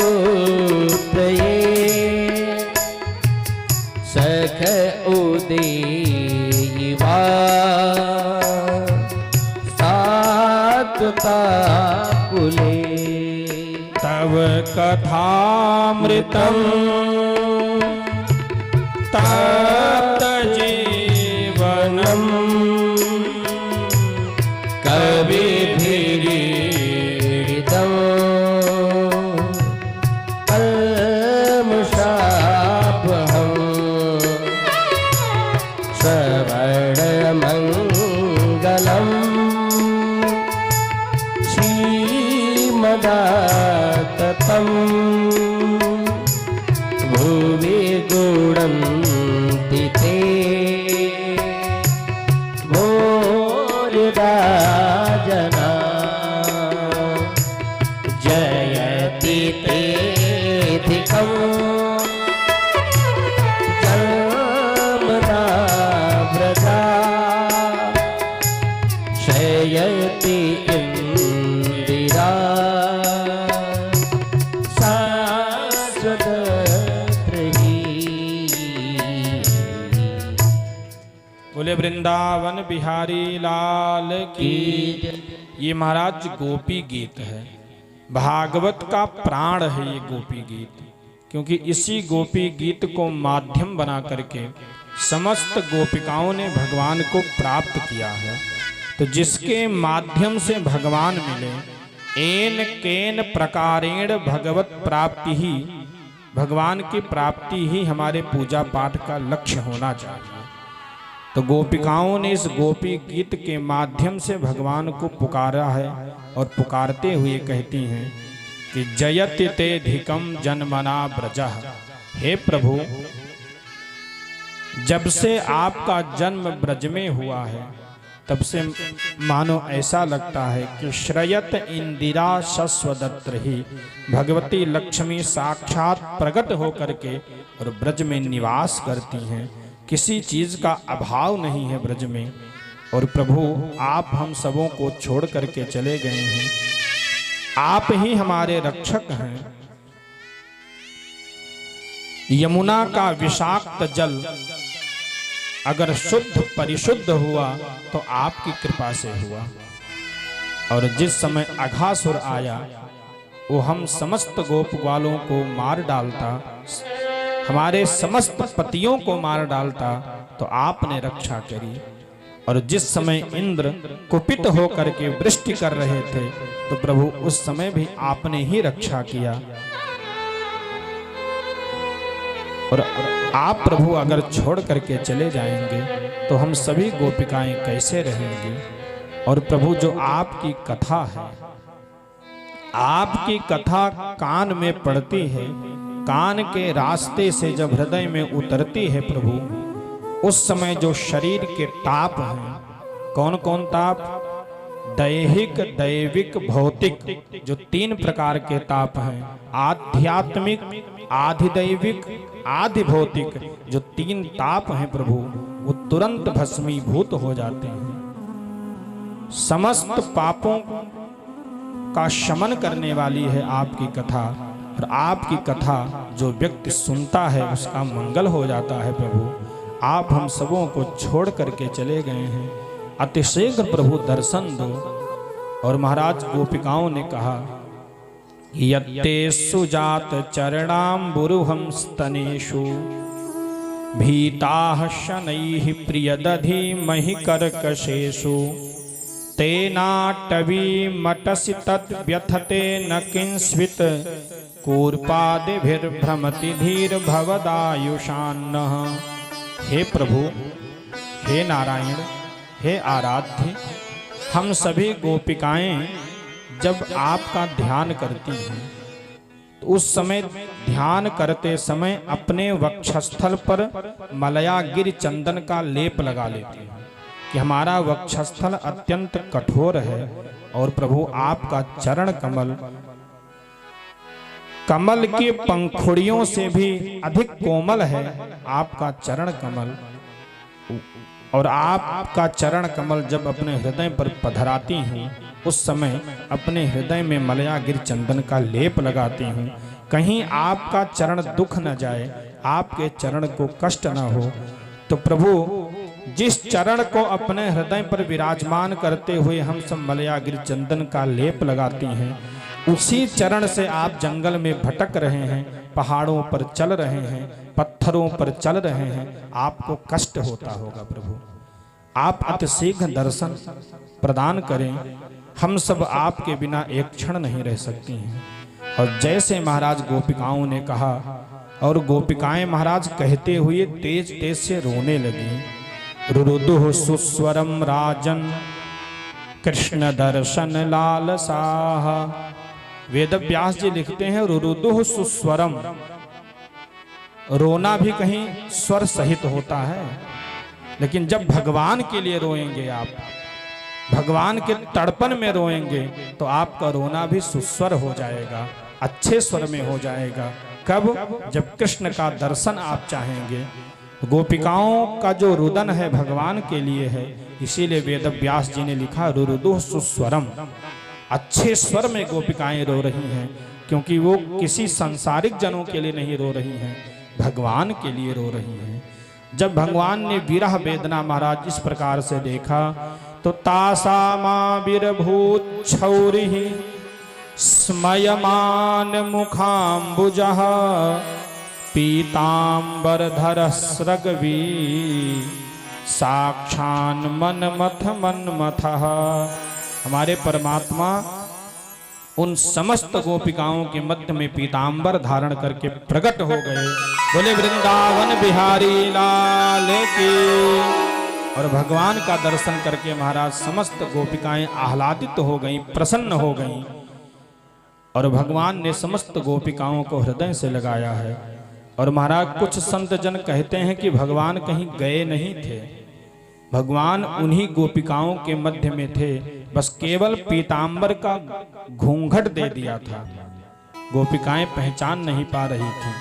विश्वगोत्रये सख उदेवा कुले तव कथामृतं तप्त जीवनम् कविभिः विनंती ते भोरराजना जयति तेधिकं जन्मना व्रजा शयति इंदिरा बोले वृंदावन बिहारी लाल की। ये महाराज गोपी गीत है, भागवत का प्राण है ये गोपी गीत, क्योंकि इसी गोपी गीत को माध्यम बना करके समस्त गोपिकाओं ने भगवान को प्राप्त किया है। तो जिसके माध्यम से भगवान मिले, एन केन प्रकारेण भगवत प्राप्ति ही, भगवान की प्राप्ति ही हमारे पूजा पाठ का लक्ष्य होना चाहिए। तो गोपिकाओं ने इस गोपी गीत के माध्यम से भगवान को पुकारा है और पुकारते हुए कहती हैं कि जयति ते धिकम जन्मना ब्रजः। हे प्रभु, जब से आपका जन्म ब्रज में हुआ है तब से मानो ऐसा लगता है कि श्रयत इंदिरा शश्वदत्र ही, भगवती लक्ष्मी साक्षात प्रकट होकर के और ब्रज में निवास करती हैं। किसी चीज का अभाव नहीं है ब्रज में। और प्रभु, आप हम सबों को छोड़ करके चले गए हैं, आप ही हमारे रक्षक हैं। यमुना का विषाक्त जल अगर शुद्ध परिशुद्ध हुआ तो आपकी कृपा से हुआ। और जिस समय अघासुर आया वो हम समस्त गोप ग्वालों को मार डालता, हमारे समस्त पतियों को मार डालता, तो आपने रक्षा करी। और जिस समय इंद्र कुपित होकर के वृष्टि कर रहे थे तो प्रभु उस समय भी आपने ही रक्षा किया। और आप प्रभु अगर छोड़ करके चले जाएंगे तो हम सभी गोपिकाएं कैसे रहेंगे। और प्रभु, जो आपकी कथा है, आपकी कथा कान में पड़ती है, कान के रास्ते से जब हृदय में उतरती है प्रभु, उस समय जो शरीर के ताप हैं, कौन कौन ताप? दैहिक, दैविक, भौतिक, जो 3 प्रकार के ताप हैं, आध्यात्मिक, आधिदैविक, आधि भौतिक, जो 3 ताप हैं प्रभु, वो तुरंत भस्मीभूत हो जाते हैं। समस्त पापों का शमन करने वाली है आपकी कथा। और आपकी कथा जो व्यक्ति सुनता है उसका मंगल हो जाता है प्रभु। आप हम सबों को छोड़ करके चले गए हैं, अतिशीघ्र प्रभु दर्शन दो। और महाराज गोपिकाओं ने कहा, यत्ते सुजात चरणाम्बुरुहं स्तनेषु भीताः शनैः प्रियदधि महि कर्कशेषु तेनाटवी मटसि तद्व्यथते न किंस्वित् कूर्पादिभिर्भ्रमति धीर भवदायुषान्नः। हे प्रभु, हे नारायण, हे आराध्य, हम सभी गोपिकाएं जब आपका ध्यान करती हैं तो उस समय ध्यान करते समय अपने वक्षस्थल पर मलयागिर चंदन का लेप लगा लेती हैं कि हमारा वक्षस्थल अत्यंत कठोर है। और प्रभु, आपका चरण कमल कमल की पंखुड़ियों से भी अधिक कोमल है आपका चरण कमल। और आपका चरण कमल जब अपने हृदय पर पधराती हूँ उस समय अपने हृदय में मलयागिर चंदन का लेप लगाती हूँ, कहीं आपका चरण दुख न जाए, आपके चरण को कष्ट न हो। तो प्रभु, जिस चरण को अपने हृदय पर विराजमान करते हुए हम सब मलयागिर चंदन का लेप लगाती हैं, उसी चरण से आप जंगल में भटक रहे हैं, पहाड़ों पर चल रहे हैं, पत्थरों पर चल रहे हैं, आपको कष्ट होता होगा प्रभु। आप अतिशीघ्र दर्शन प्रदान करें, हम सब आपके बिना एक क्षण नहीं रह सकती हैं। और जैसे महाराज गोपिकाओं ने कहा, और गोपिकाएं महाराज कहते हुए तेज तेज से रोने लगी। रुरुदुः सुस्वरम राजन कृष्ण दर्शन लालसाः। वेद व्यास जी लिखते हैं, रुरुदुः सुस्वरम, रोना भी कहीं स्वर सहित होता है, लेकिन जब भगवान के लिए रोएंगे आप, भगवान के तड़पन में रोएंगे, तो आपका रोना भी सुस्वर हो जाएगा, अच्छे स्वर में हो जाएगा। कब? जब कृष्ण का दर्शन आप चाहेंगे। गोपिकाओं का जो रुदन है भगवान के लिए है, इसीलिए वेद व्यास जी ने लिखा रुरुदुः सुस्वरम। अच्छे स्वर में गोपिकाएं रो रही हैं, क्योंकि वो किसी सांसारिक जनों के लिए नहीं रो रही हैं, भगवान के लिए रो रही हैं। जब भगवान ने विरह वेदना महाराज इस प्रकार से देखा, तो तासामाविर्भूत क्षौरिः स्मयमान मुखाम्बुजः पीताम्बरधरः स्रग्वी साक्षान् मन्मथ मन्मथः। हमारे परमात्मा उन समस्त गोपिकाओं के मध्य में पीताम्बर धारण करके प्रकट हो गए। बोले वृंदावन बिहारी लाल की। और भगवान का दर्शन करके महाराज समस्त गोपिकाएं आह्लादित हो गईं, प्रसन्न हो गईं। और भगवान ने समस्त गोपिकाओं को हृदय से लगाया है। और महाराज कुछ संत जन कहते हैं कि भगवान कहीं गए नहीं थे, भगवान उन्हीं गोपिकाओं के मध्य में थे, बस केवल पीताम्बर का घूंघट दे दिया था, गोपिकाएं पहचान नहीं पा रही थी।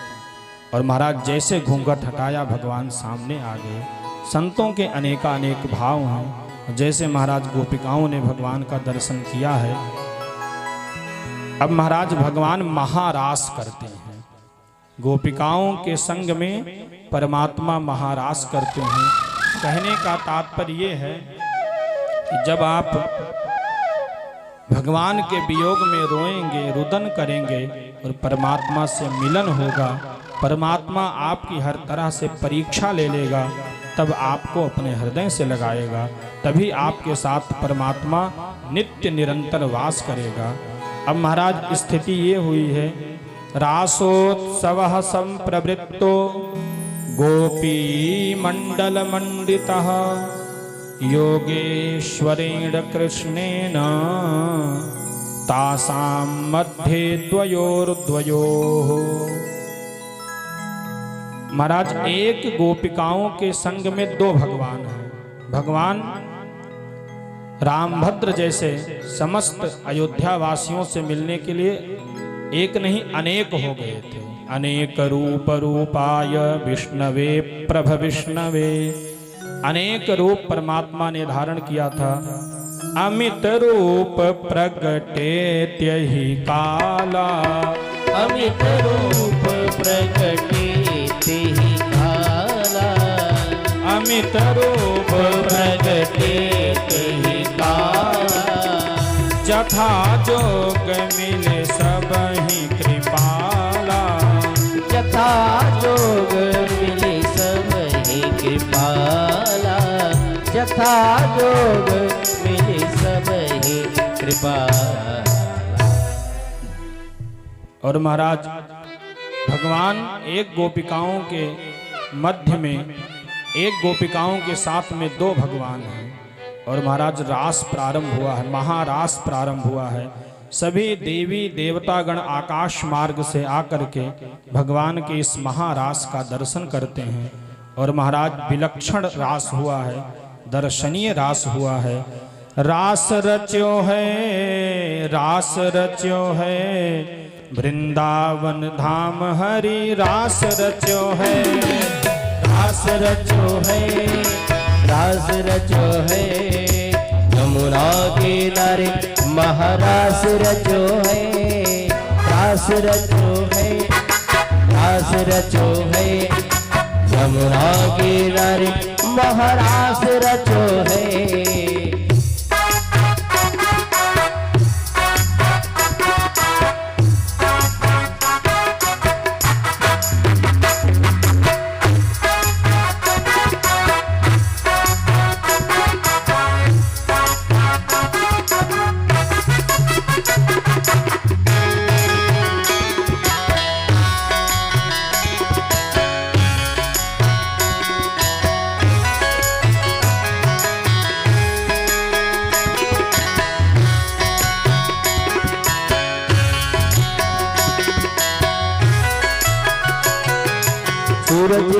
और महाराज जैसे घूंघट हटाया भगवान सामने आ गए। संतों के अनेकानेक भाव हैं, जैसे महाराज गोपिकाओं ने भगवान का दर्शन किया है। अब महाराज भगवान महारास करते हैं, गोपिकाओं के संग में परमात्मा महारास करते हैं। कहने का तात्पर्य ये है कि जब आप भगवान के वियोग में रोएंगे, रुदन करेंगे और परमात्मा से मिलन होगा, परमात्मा आपकी हर तरह से परीक्षा ले लेगा, तब आपको अपने हृदय से लगाएगा, तभी आपके साथ परमात्मा नित्य निरंतर वास करेगा। अब महाराज स्थिति ये हुई है, रासोत्सवः संप्रवृत्तो गोपी मंडल मंडितः योगेश्वरेण कृष्णेन तासां मध्ये द्वयोर्द्वयोः। महाराज एक गोपिकाओं के संग में दो भगवान हैं। भगवान रामभद्र जैसे समस्त अयोध्या वासियों से मिलने के लिए एक नहीं अनेक हो गए थे। अनेक रूप रूपाय विष्णवे प्रभ विष्णवे, अनेक रूप परमात्मा ने धारण किया था। अमित रूप प्रगटे त्यहि काला, अमित रूप प्रगटे त्यहि काला, अमित रूप प्रगटे त्यहि काला। जथा जोग मिले सबहि कृपाला, जथा जोग मिले सबहि कृपाला, जथा जोग मिले सबहि कृपाला। और महाराज भगवान एक गोपिकाओं के मध्य में, एक गोपिकाओं के साथ में दो भगवान हैं। और महाराज रास प्रारंभ हुआ है, महारास प्रारंभ हुआ है। सभी देवी देवतागण आकाश मार्ग से आकर के भगवान के इस महारास का दर्शन करते हैं। और महाराज विलक्षण रास हुआ है, दर्शनीय रास हुआ है। रास रच्यो है, रास रच्यो है, वृंदावन धाम हरि रास रच्यो है, रास रचो है, रास रचो है, यमुना किनारे महारास रचो है, रास रचो है, रास रचो है, यमुना किनारे महारास रचो है।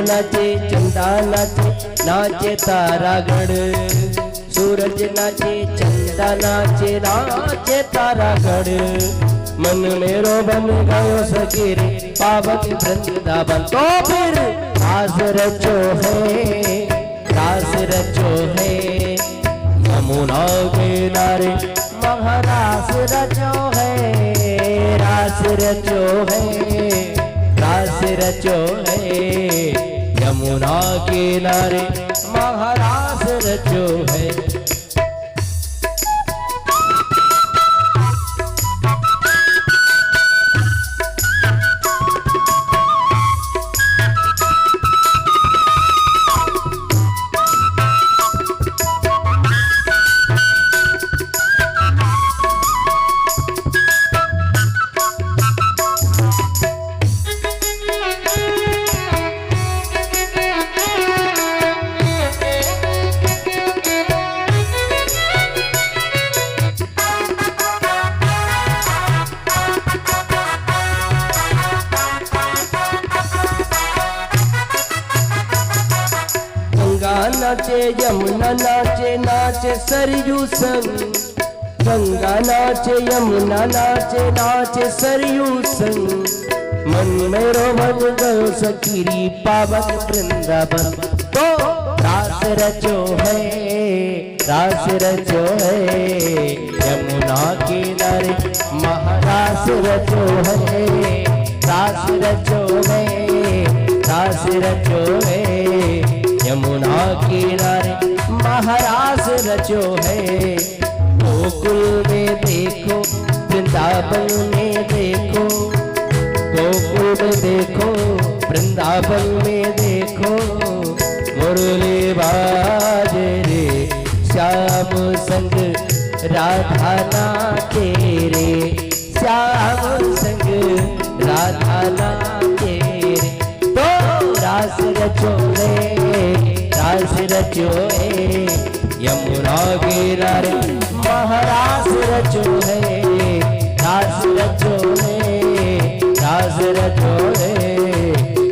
नाचे चंदा नाचे नाचे तारागढ़ सूरज नाचे चंदा नाचे नाचे तारागढ़ मन मेरो बन गयो सखी रे पावन वृंदावन तो फिर रास रचो है यमुना किनारे महारास रचो है रास रचो है यमुना किनारे महारास रचो है। नाचे यमुना नाचे नाचे सरयू संग गंगा नाचे यमुना नाचे नाचे सरयू संग मन मेरो मन गयो सखीरी पावन वृंदावन तो रास रचो है यमुना किनारे महारास रचो है रास रचो है यमुना किनारे महारास रचो है। गोकुल में देखो वृंदावन में देखो गोकुल में देखो वृंदावन में देखो मुरली बाजे रे श्याम संग राधा नाचे रे श्याम संग राधा नाचे रे तो रास रचो है यमुना किनारे महारास रचो है रास रचो है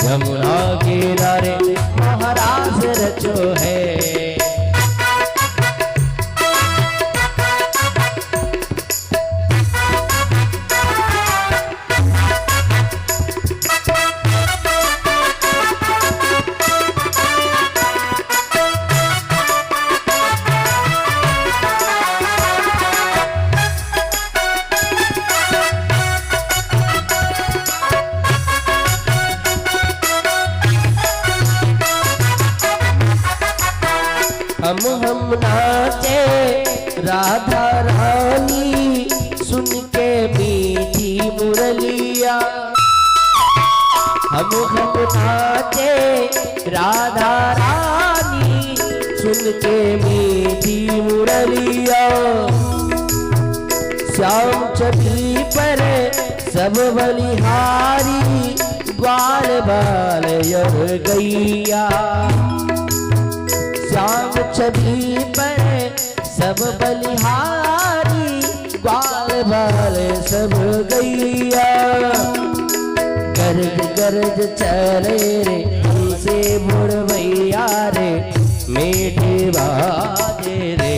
यमुना किनारे महारास रचो है। हम नाचे राधा रानी सुन के मीठी मुरलिया हम नाचे राधा रानी सुन के मीठी मुरलिया श्याम छवि पर सब बलिहारी ग्वाल बाल यह गैया श्याम छवि पर सब बलिहारी ग्वाल बाल सब गैया गरज गरज चले रे हमसे मुड़वैया रे मीठे बाजे रे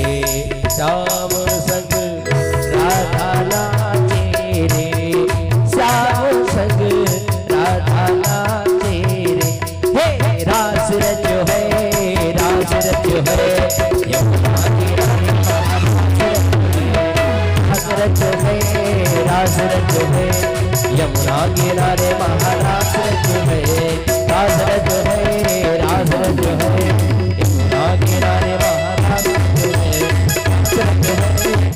श्याम संग राधा नाचे रे श्याम संग राधा नाचे रे हे रास रचो है यमुना किनारे रास रचो है यमुना किनारे महारास रचो है रास रचो